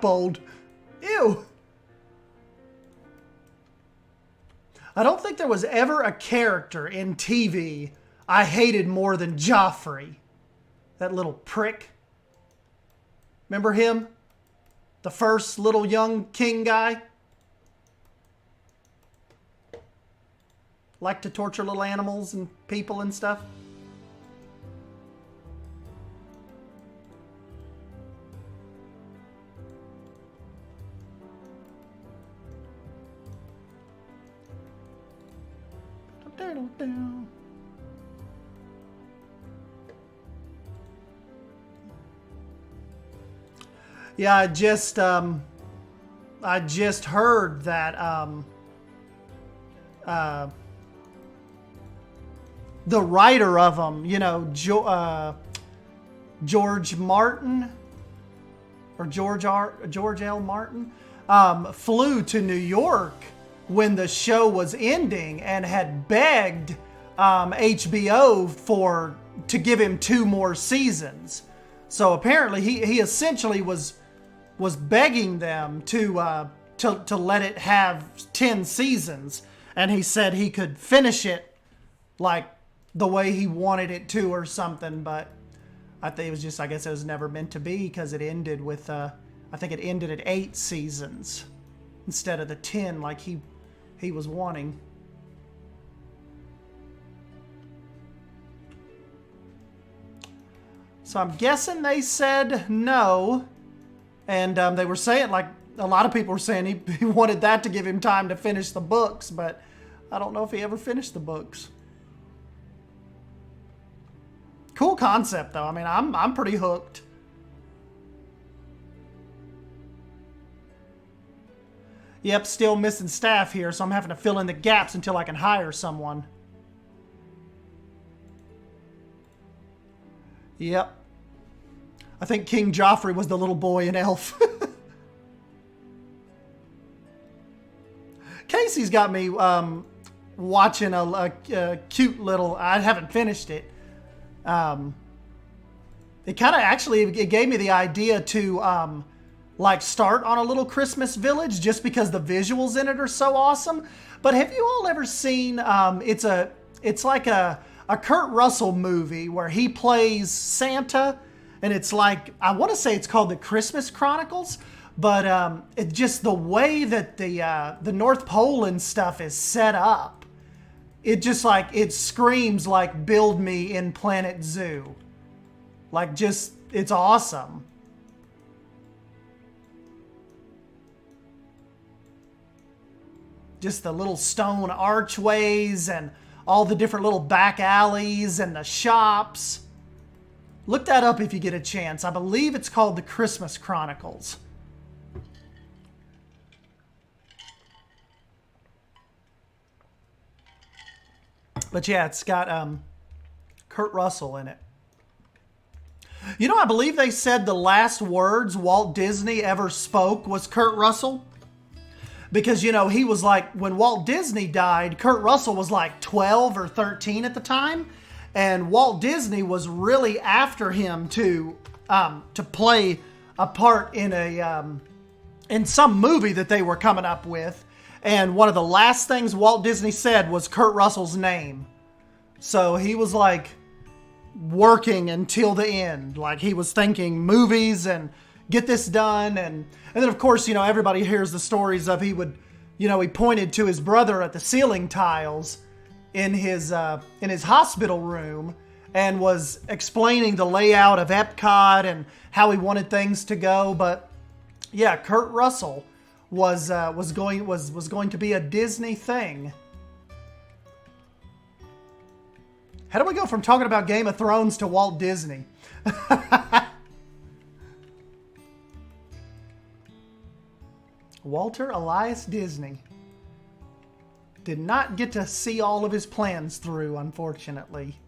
Bold. Ew. I don't think there was ever a character in TV I hated more than Joffrey. That little prick. Remember him? The first little young king guy? Liked to torture little animals and people and stuff. Yeah, I just heard that the writer of them, you know, George Martin or George L. Martin, flew to New York when the show was ending and had begged HBO to give him 2 more seasons. So apparently he essentially was begging them to let it have 10 seasons, and he said he could finish it like the way he wanted it to or something, but I think it was just, I guess it was never meant to be, because it ended with I think it ended at 8 seasons instead of the 10 like he was wanting. So I'm guessing they said no, and they were saying, like, a lot of people were saying he wanted that to give him time to finish the books, but I don't know if he ever finished the books. Cool concept, though. I mean, I'm pretty hooked. Yep, still missing staff here, so I'm having to fill in the gaps until I can hire someone. Yep. I think King Joffrey was the little boy in Elf. Casey's got me watching a cute little... I haven't finished it. It kind of actually... It gave me the idea to... like start on a little Christmas village just because the visuals in it are so awesome. But have you all ever seen, it's like a Kurt Russell movie where he plays Santa, and it's like, I want to say it's called The Christmas Chronicles, but it just, the way that the North Pole and stuff is set up, it just like, it screams like build me in Planet Zoo. Like just, it's awesome. Just the little stone archways and all the different little back alleys and the shops. Look that up if you get a chance. I believe it's called The Christmas Chronicles. But yeah, it's got Kurt Russell in it. You know, I believe they said the last words Walt Disney ever spoke was Kurt Russell. Because, you know, he was like, when Walt Disney died, Kurt Russell was like 12 or 13 at the time. And Walt Disney was really after him to play a part in some movie that they were coming up with. And one of the last things Walt Disney said was Kurt Russell's name. So he was like working until the end. Like he was thinking movies and get this done. And then of course, you know, everybody hears the stories of he pointed to his brother at the ceiling tiles in his hospital room and was explaining the layout of Epcot and how he wanted things to go. But yeah, Kurt Russell was going to be a Disney thing. How do we go from talking about Game of Thrones to Walt Disney? Walter Elias Disney did not get to see all of his plans through, unfortunately.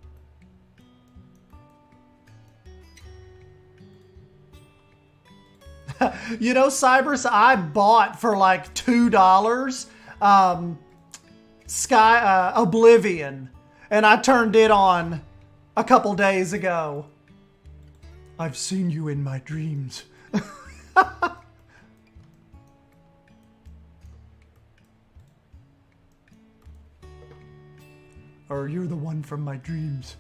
You know, Cybers, I bought for like $2 Oblivion, and I turned it on a couple days ago. I've seen you in my dreams. Or you're the one from my dreams.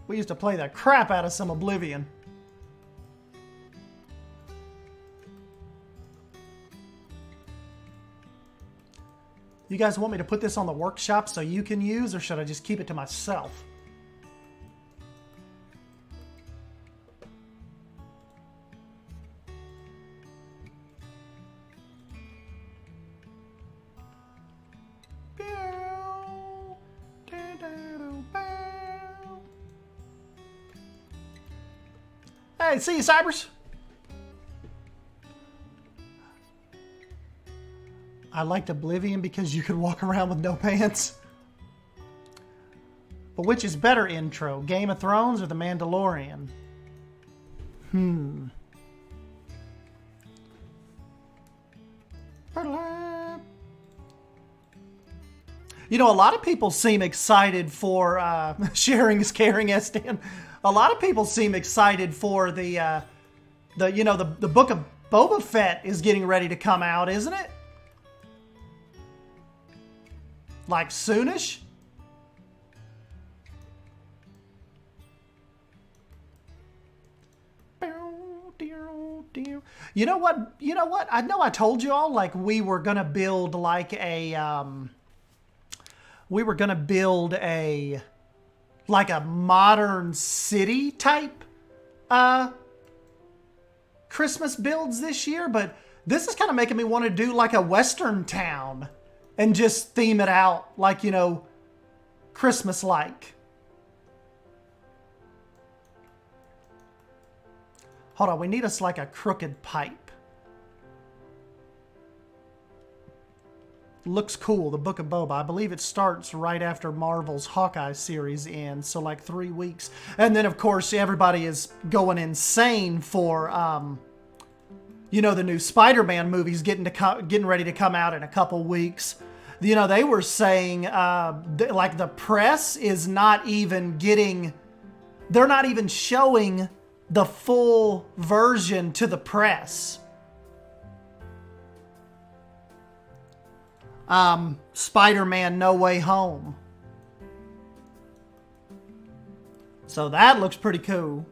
We used to play the crap out of some Oblivion. You guys want me to put this on the workshop so you can use, or should I just keep it to myself? Hey, see you, Cybers. I liked Oblivion because you could walk around with no pants. But which is better intro, Game of Thrones or The Mandalorian? You know, a lot of people seem excited for sharing is caring, S-Dan. A lot of people seem excited for the book of Boba Fett is getting ready to come out, isn't it? Like soonish? You know what? I know I told you all like we were gonna build like a modern city type Christmas builds this year, but this is kind of making me want to do like a Western town and just theme it out like, you know, Christmas-like. Hold on, we need us like a crooked pipe. Looks cool, the Book of Boba. I believe it starts right after Marvel's Hawkeye series ends, so like 3 weeks. And then, of course, everybody is going insane for, the new Spider-Man movies getting ready to come out in a couple weeks. You know, they were saying, like, the press is not even they're not even showing the full version to the press. Spider-Man No Way Home. So that looks pretty cool.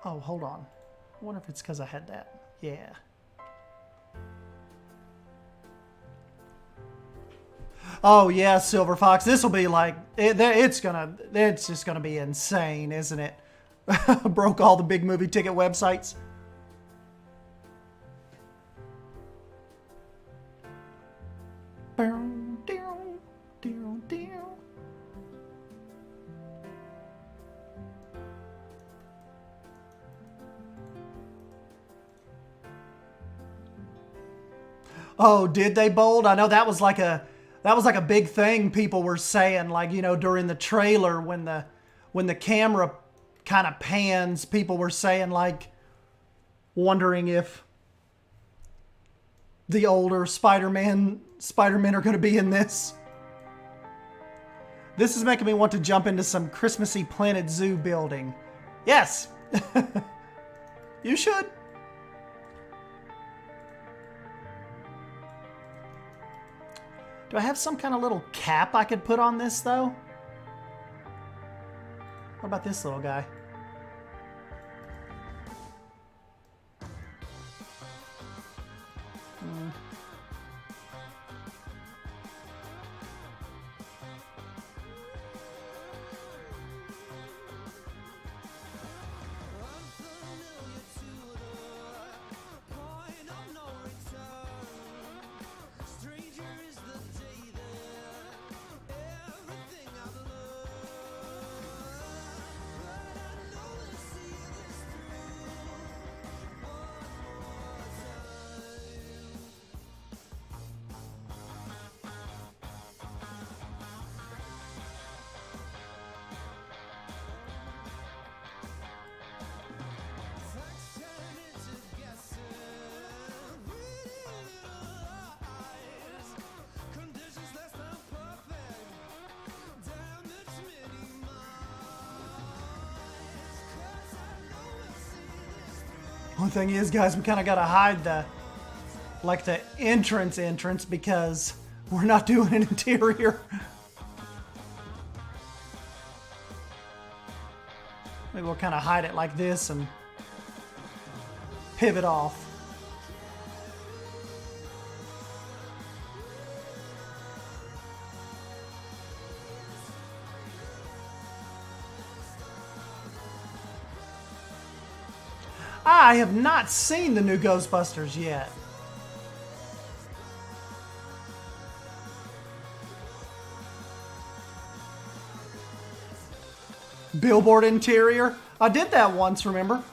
Oh, hold on. I wonder if it's because I had that. Yeah. Oh yeah, Silver Fox. This will be like it's just gonna be insane, isn't it? Broke all the big movie ticket websites. Oh, did they bold? I know that was like a big thing people were saying, like, you know, during the trailer when the camera kind of pans, people were saying, like, wondering if the older Spider-Men are going to be in this. This is making me want to jump into some Christmassy Planet Zoo building. Yes. You should. Do I have some kind of little cap I could put on this, though? What about this little guy? One thing is, guys, we kind of got to hide the entrance because we're not doing an interior. Maybe we'll kind of hide it like this and pivot off. I have not seen the new Ghostbusters yet. Billboard interior. I did that once, remember?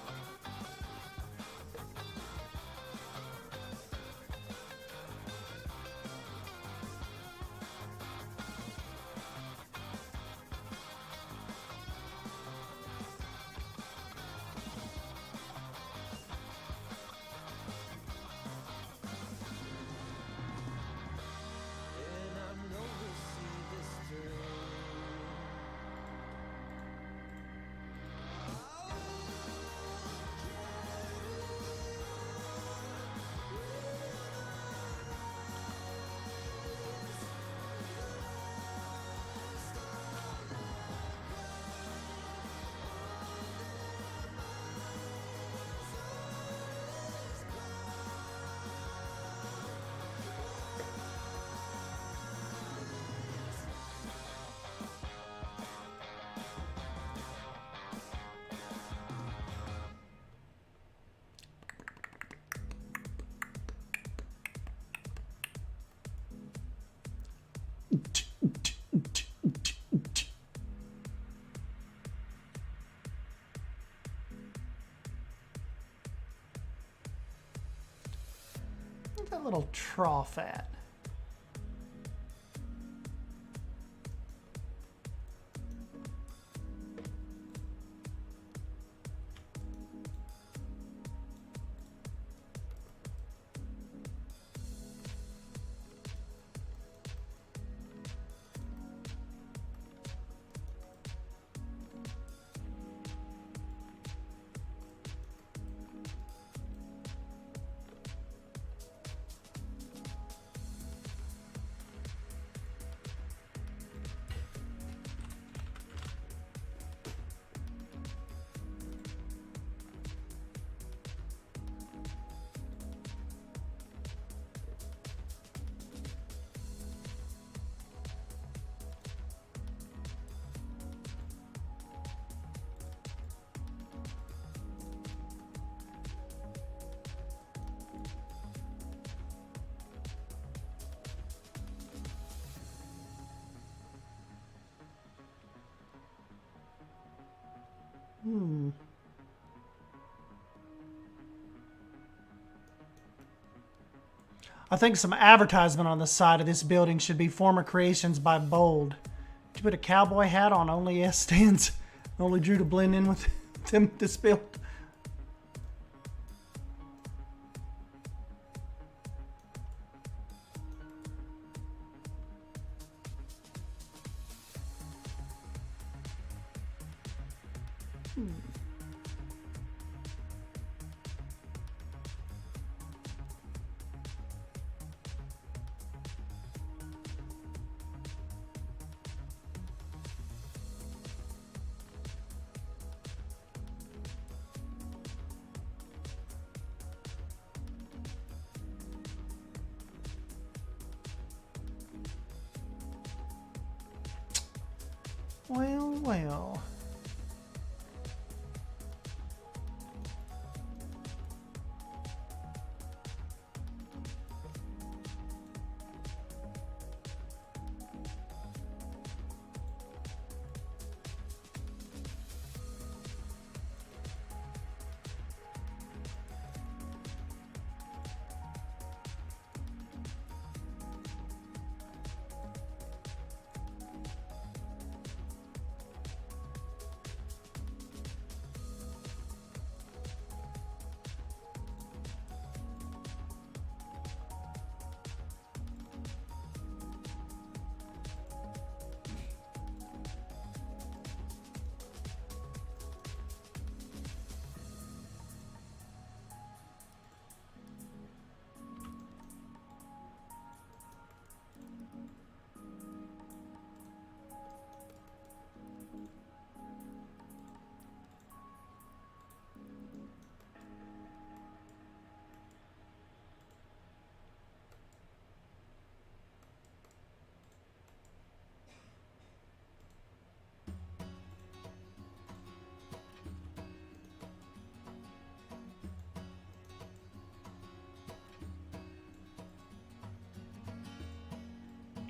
Where's that little trough at? I think some advertisement on the side of this building should be former creations by Bold. Did you put a cowboy hat on only S stands? Only drew to blend in with them, this build. Well, well.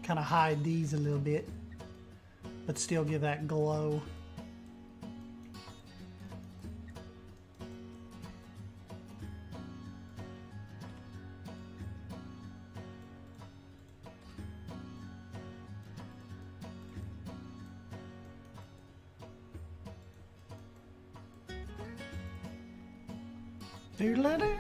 Kind of hide these a little bit, but still give that glow. Doodle-doo.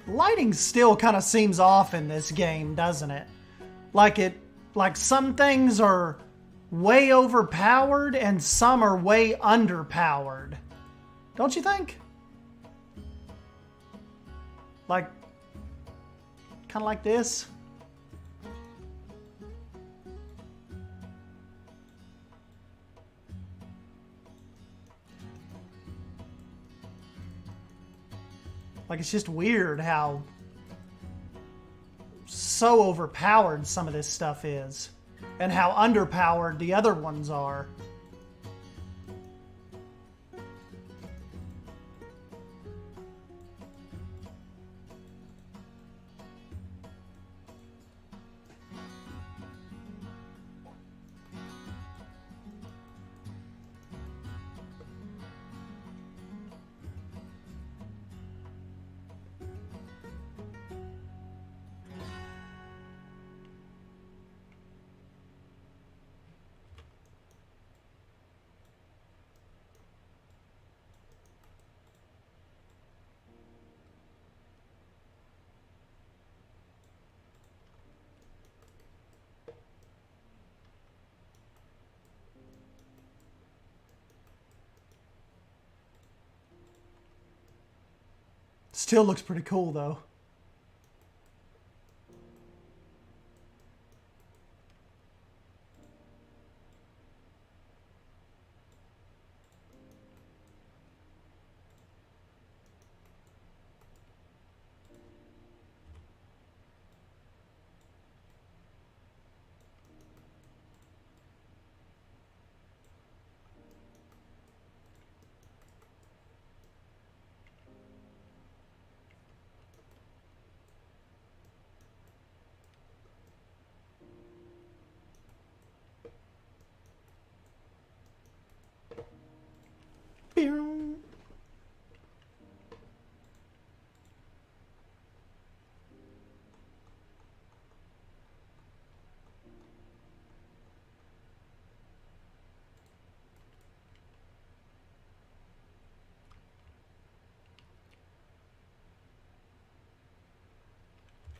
Lighting still kind of seems off in this game, doesn't it? Like some things are way overpowered and some are way underpowered. Don't you think? Like, kind of like this. Like, it's just weird how so overpowered some of this stuff is, and how underpowered the other ones are. Still looks pretty cool, though.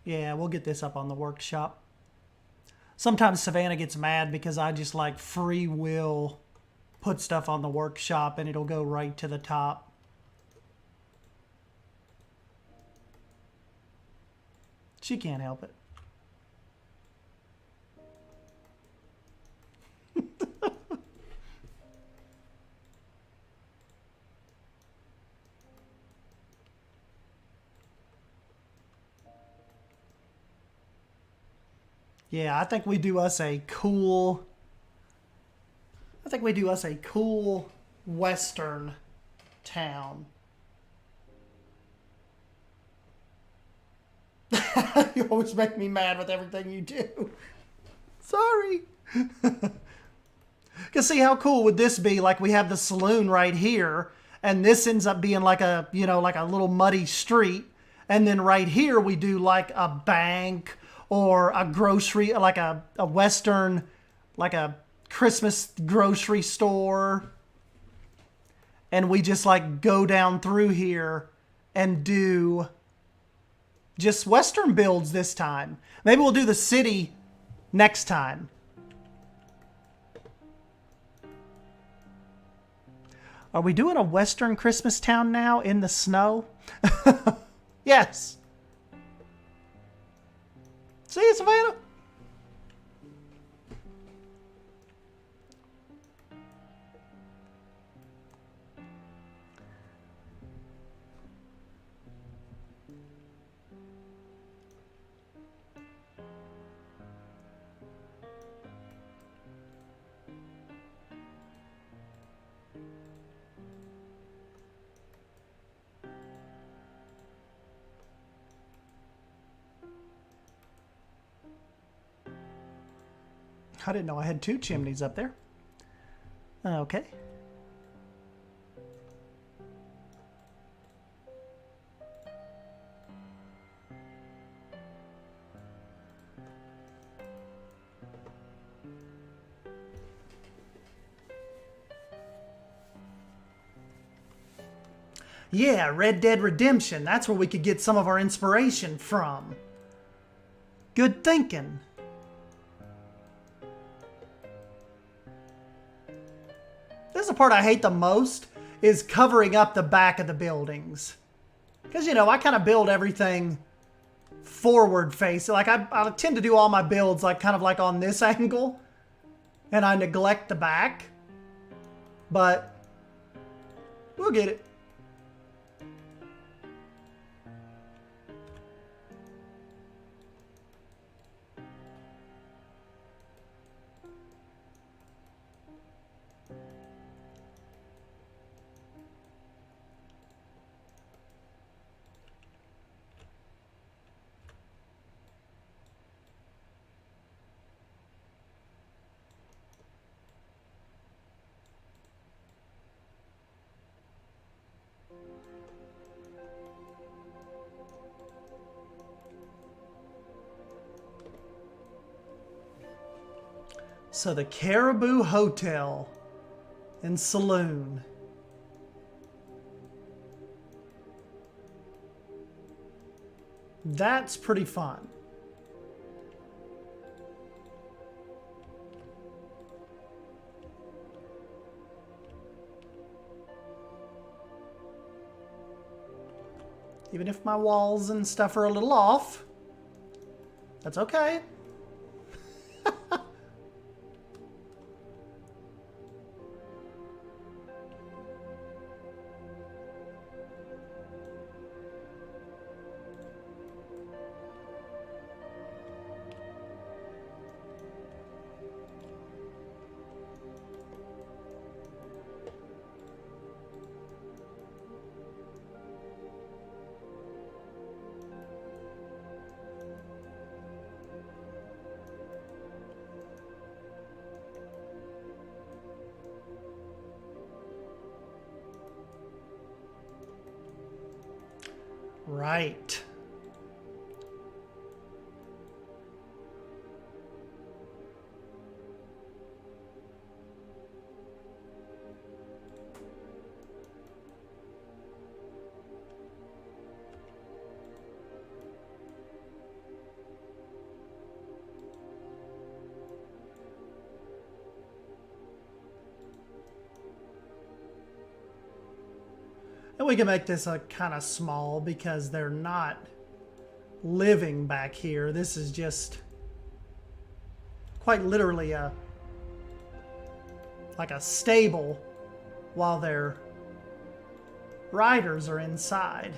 Yeah, we'll get this up on the workshop. Sometimes Savannah gets mad because I just like free will put stuff on the workshop and it'll go right to the top. She can't help it. Yeah, I think we do us a cool western town. You always make me mad with everything you do. Sorry. Because see, how cool would this be? Like, we have the saloon right here, and this ends up being like a, you know, like a little muddy street. And then right here we do like a bank or a grocery, like a western, like a Christmas grocery store. And we just like go down through here and do just western builds this time. Maybe we'll do the city next time. Are we doing a western Christmas town now in the snow? Yes. See you, Savannah. I didn't know I had 2 chimneys up there. Okay. Yeah, Red Dead Redemption. That's where we could get some of our inspiration from. Good thinking. This is the part I hate the most, is covering up the back of the buildings. Because, you know, I kind of build everything forward face. Like, I tend to do all my builds like kind of like on this angle. And I neglect the back. But we'll get it. So the Caribou Hotel and Saloon. That's pretty fun. Even if my walls and stuff are a little off, that's okay. Right. And we can make this a kind of small because they're not living back here. This is just quite literally like a stable while their riders are inside.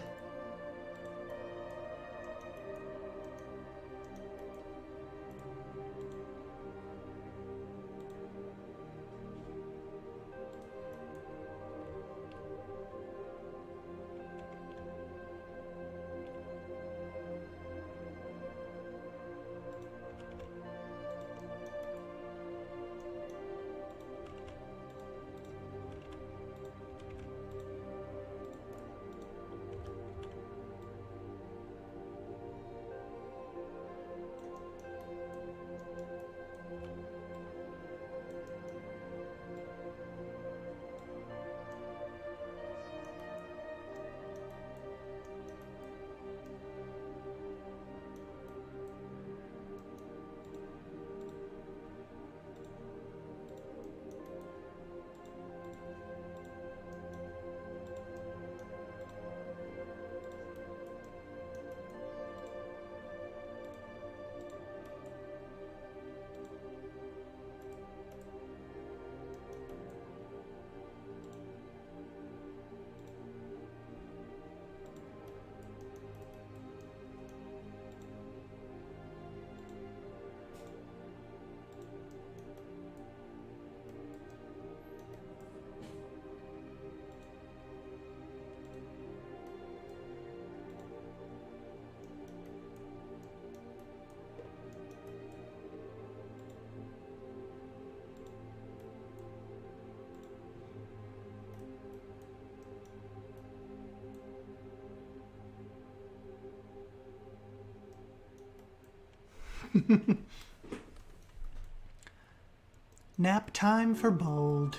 Nap time for Bold.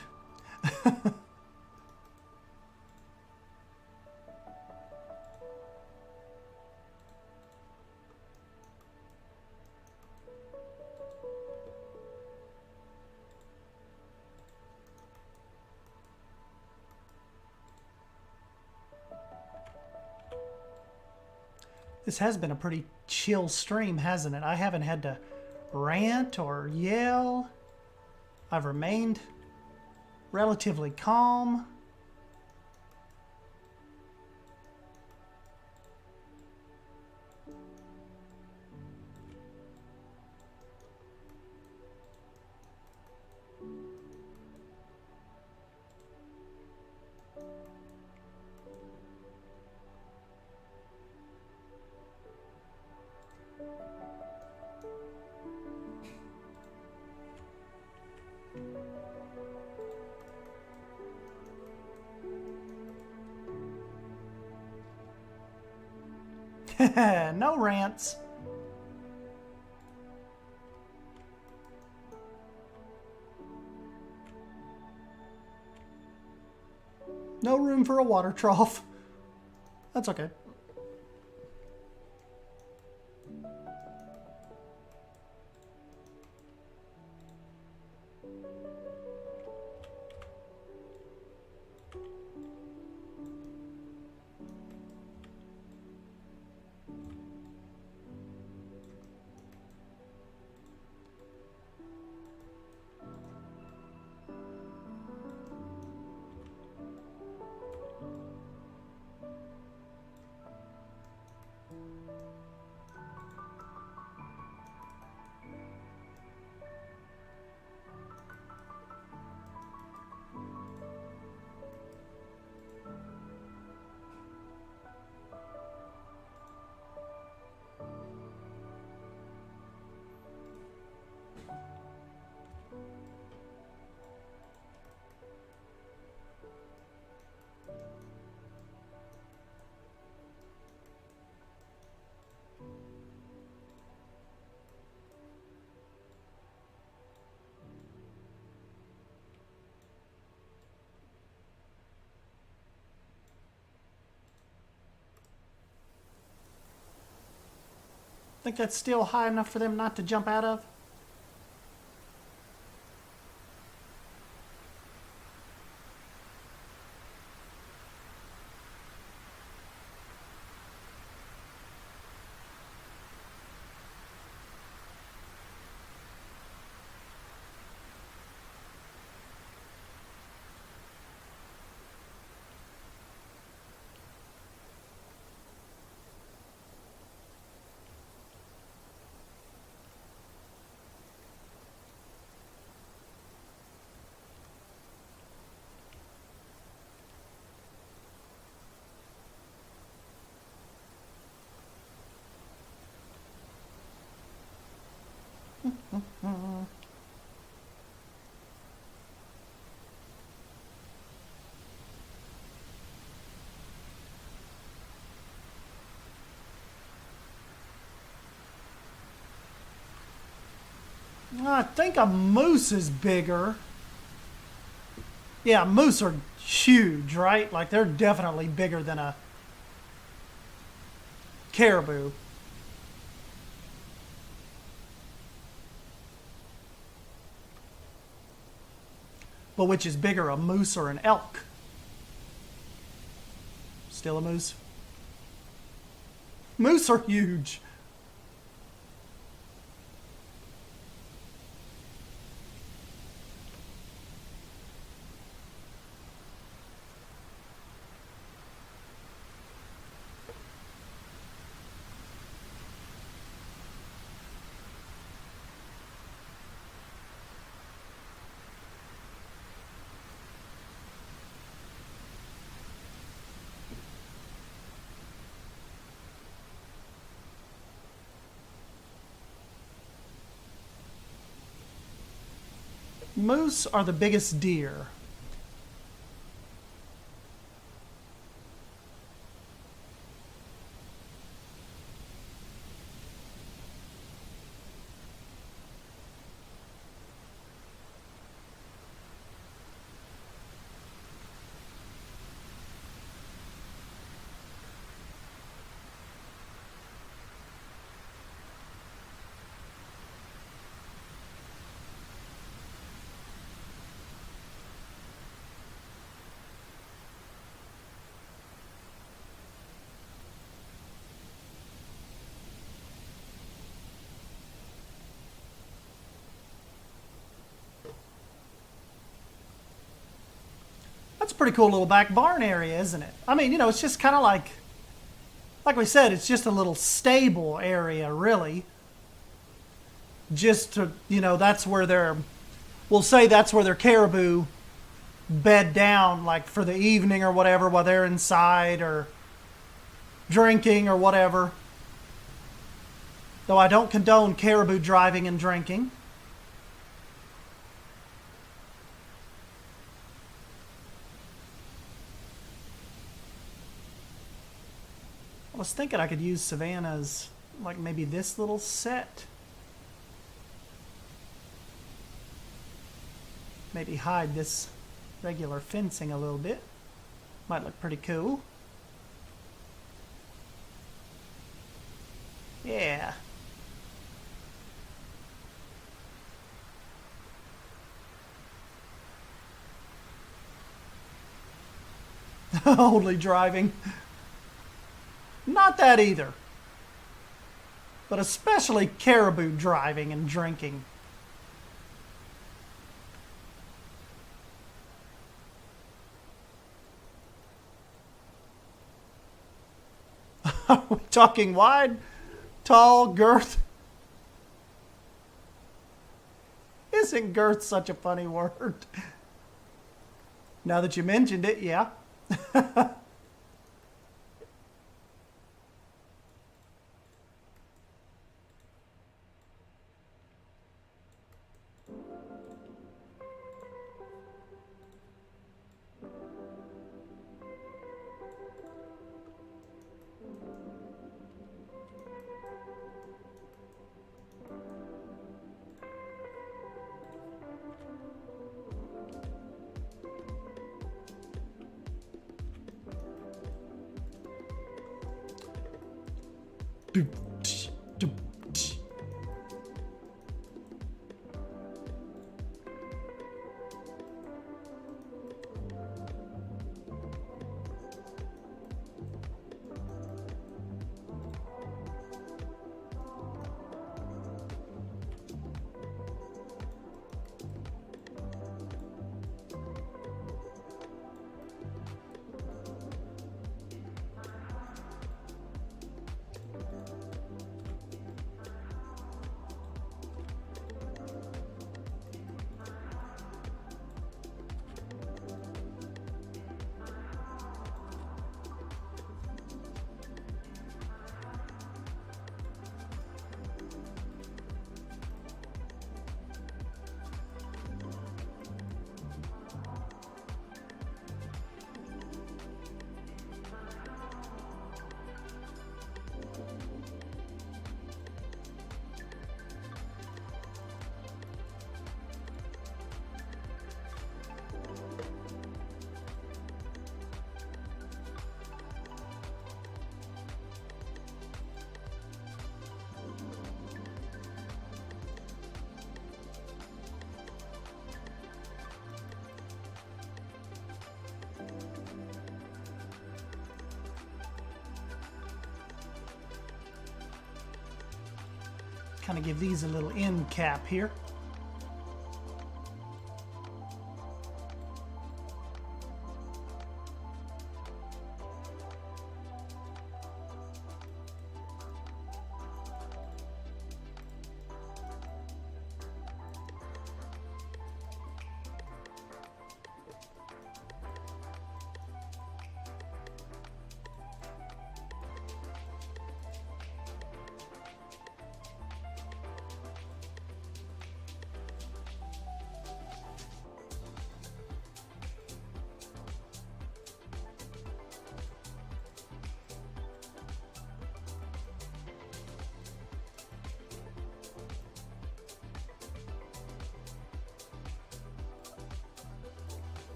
This has been a pretty chill stream, hasn't it? I haven't had to rant or yell. I've remained relatively calm. No rants. No room for a water trough. That's okay. Think that's still high enough for them not to jump out of? I think a moose is bigger. Yeah, moose are huge, right? Like they're definitely bigger than a caribou. But which is bigger, a moose or an elk? Still a moose? Moose are huge. Moose are the biggest deer. That's a pretty cool little back barn area, isn't it? I mean, you know, it's just kind of like we said, it's just a little stable area, really. Just to, you know, that's where we'll say that's where their caribou bed down, like for the evening or whatever, while they're inside or drinking or whatever. Though I don't condone caribou driving and drinking. I was thinking I could use Savannah's, like maybe this little set. Maybe hide this regular fencing a little bit. Might look pretty cool. Yeah. Only driving. Not that either. But especially caribou driving and drinking. Are we talking wide, tall, girth? Isn't girth such a funny word? Now that you mentioned it, yeah. Kind of give these a little end cap here.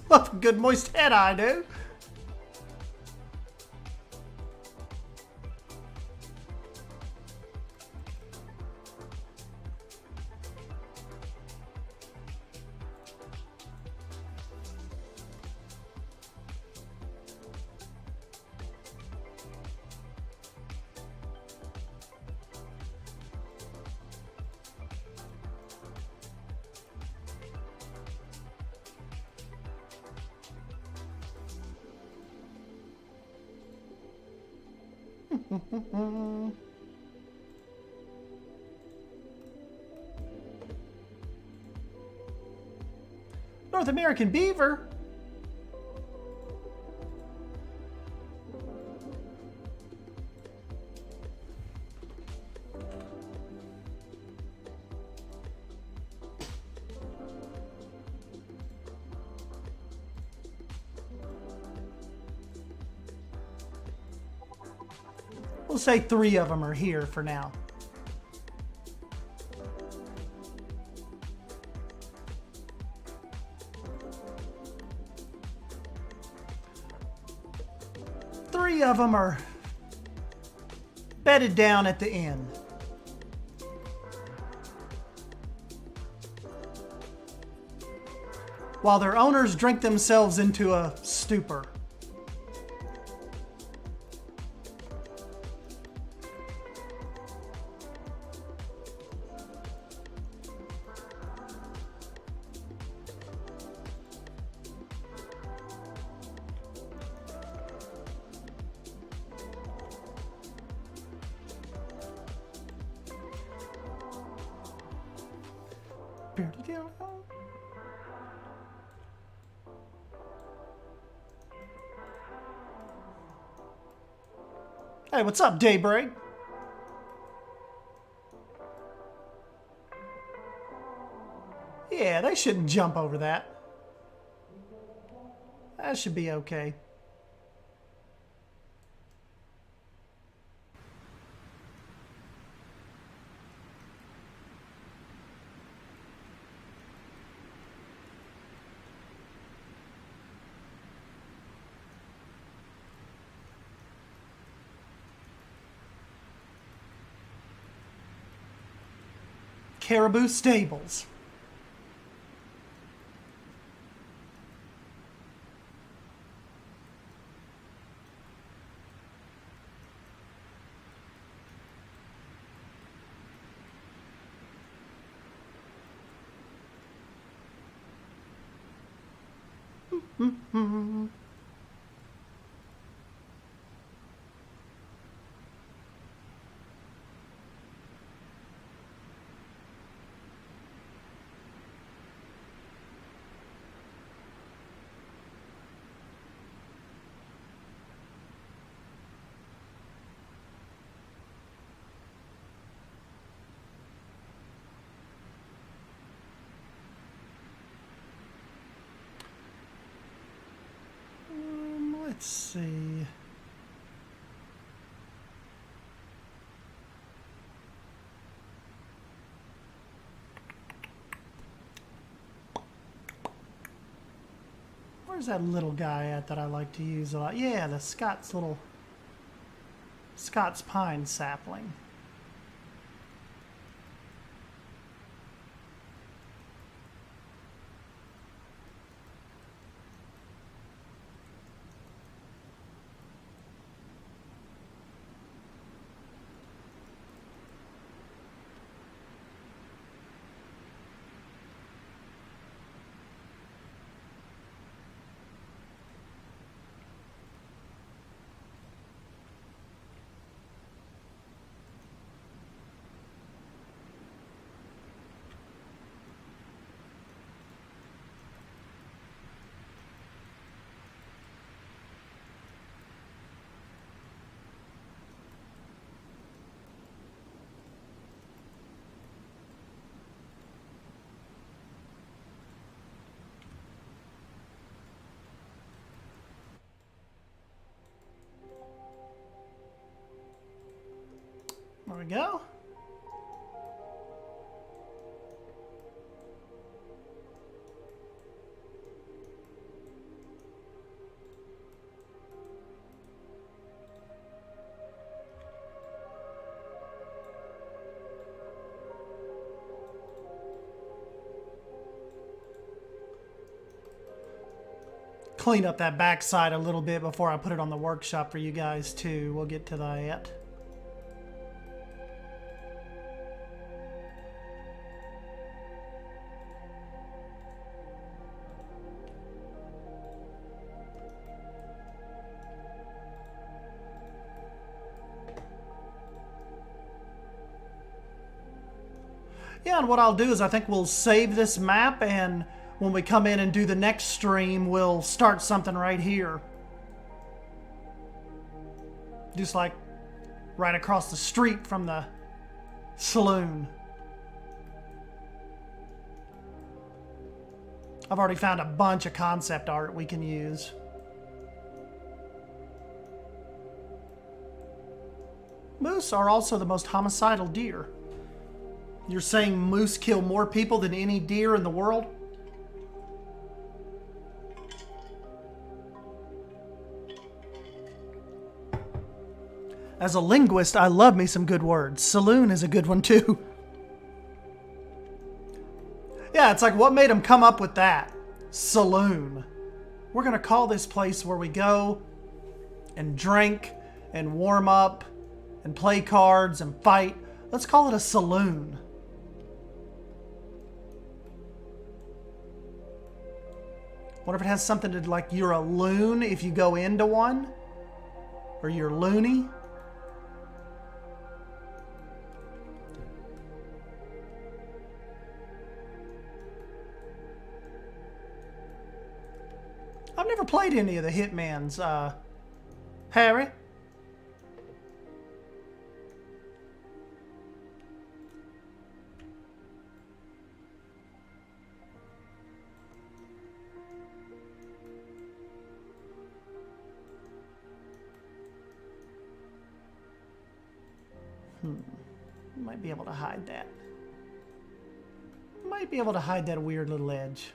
Love a good moist head, I do. North American beaver. We'll say 3 of them are here for now. Three of them are bedded down at the end. While their owners drink themselves into a stupor. Hey, what's up, Daybreak? Yeah, they shouldn't jump over that. That should be okay. Caribou Stables. Let's see. Where's that little guy at that I like to use a lot? Yeah, the Scott's pine sapling. There we go. Clean up that backside a little bit before I put it on the workshop for you guys too. We'll get to that. Yeah, and what I'll do is I think we'll save this map, and when we come in and do the next stream, we'll start something right here. Just like right across the street from the saloon. I've already found a bunch of concept art we can use. Moose are also the most homicidal deer. You're saying moose kill more people than any deer in the world? As a linguist, I love me some good words. Saloon is a good one too. Yeah, it's like, what made them come up with that? Saloon. We're going to call this place where we go and drink and warm up and play cards and fight. Let's call it a saloon. What if it has something to like you're a loon if you go into one? Or you're loony? I've never played any of the Hitmans, Harry. Might be able to hide that. Might be able to hide that weird little edge.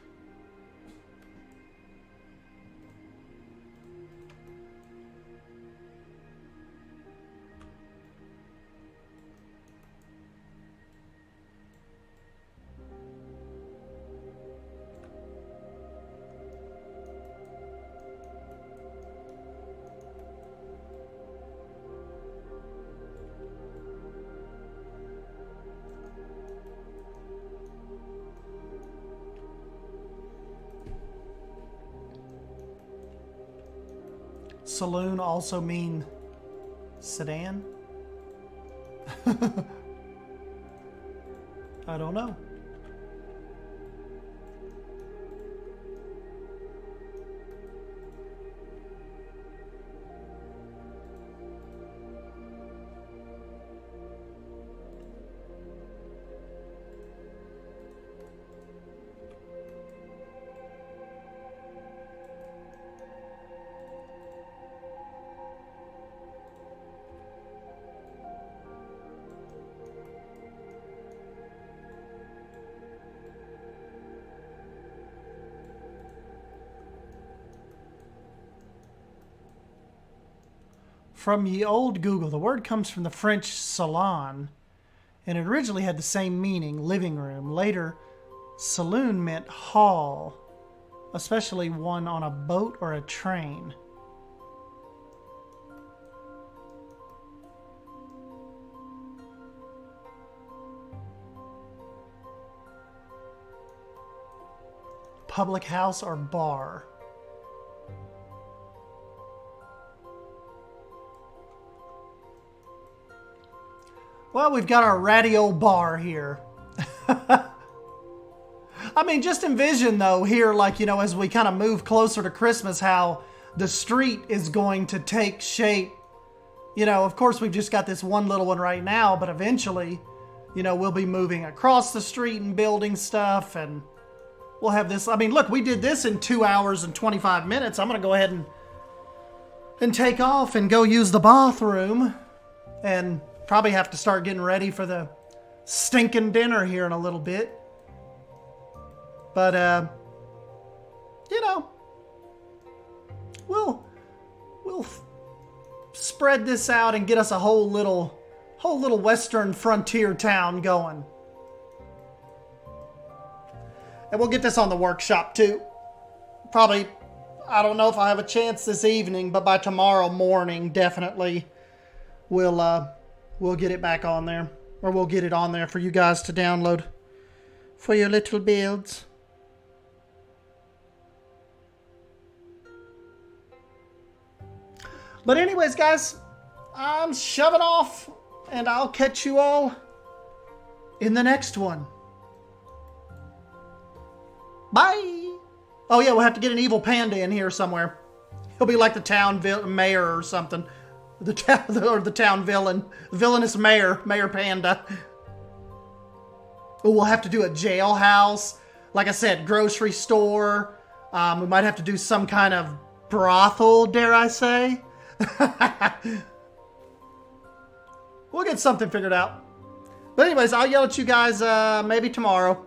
Saloon also mean sedan? I don't know. From ye old Google, the word comes from the French salon, and it originally had the same meaning, living room. Later, saloon meant hall, especially one on a boat or a train. Public house or bar. Well, we've got our ratty old bar here. I mean, just envision, though, here, like, you know, as we kind of move closer to Christmas, how the street is going to take shape. You know, of course, we've just got this one little one right now, but eventually, you know, we'll be moving across the street and building stuff, and we'll have this. I mean, look, we did this in 2 hours and 25 minutes. I'm going to go ahead and take off and go use the bathroom. And Probably have to start getting ready for the stinking dinner here in a little bit. But, you know, we'll spread this out and get us a whole little western frontier town going. And we'll get this on the workshop too. Probably, I don't know if I have a chance this evening, but by tomorrow morning, definitely we'll get it back on there. Or we'll get it on there for you guys to download for your little builds. But anyways, guys, I'm shoving off, and I'll catch you all in the next one. Bye! Oh yeah, we'll have to get an evil panda in here somewhere. He'll be like the town mayor or something. The town villain. Villainous mayor. Mayor Panda. We'll have to do a jailhouse. Like I said, grocery store. We might have to do some kind of brothel, dare I say. We'll get something figured out. But anyways, I'll yell at you guys maybe tomorrow.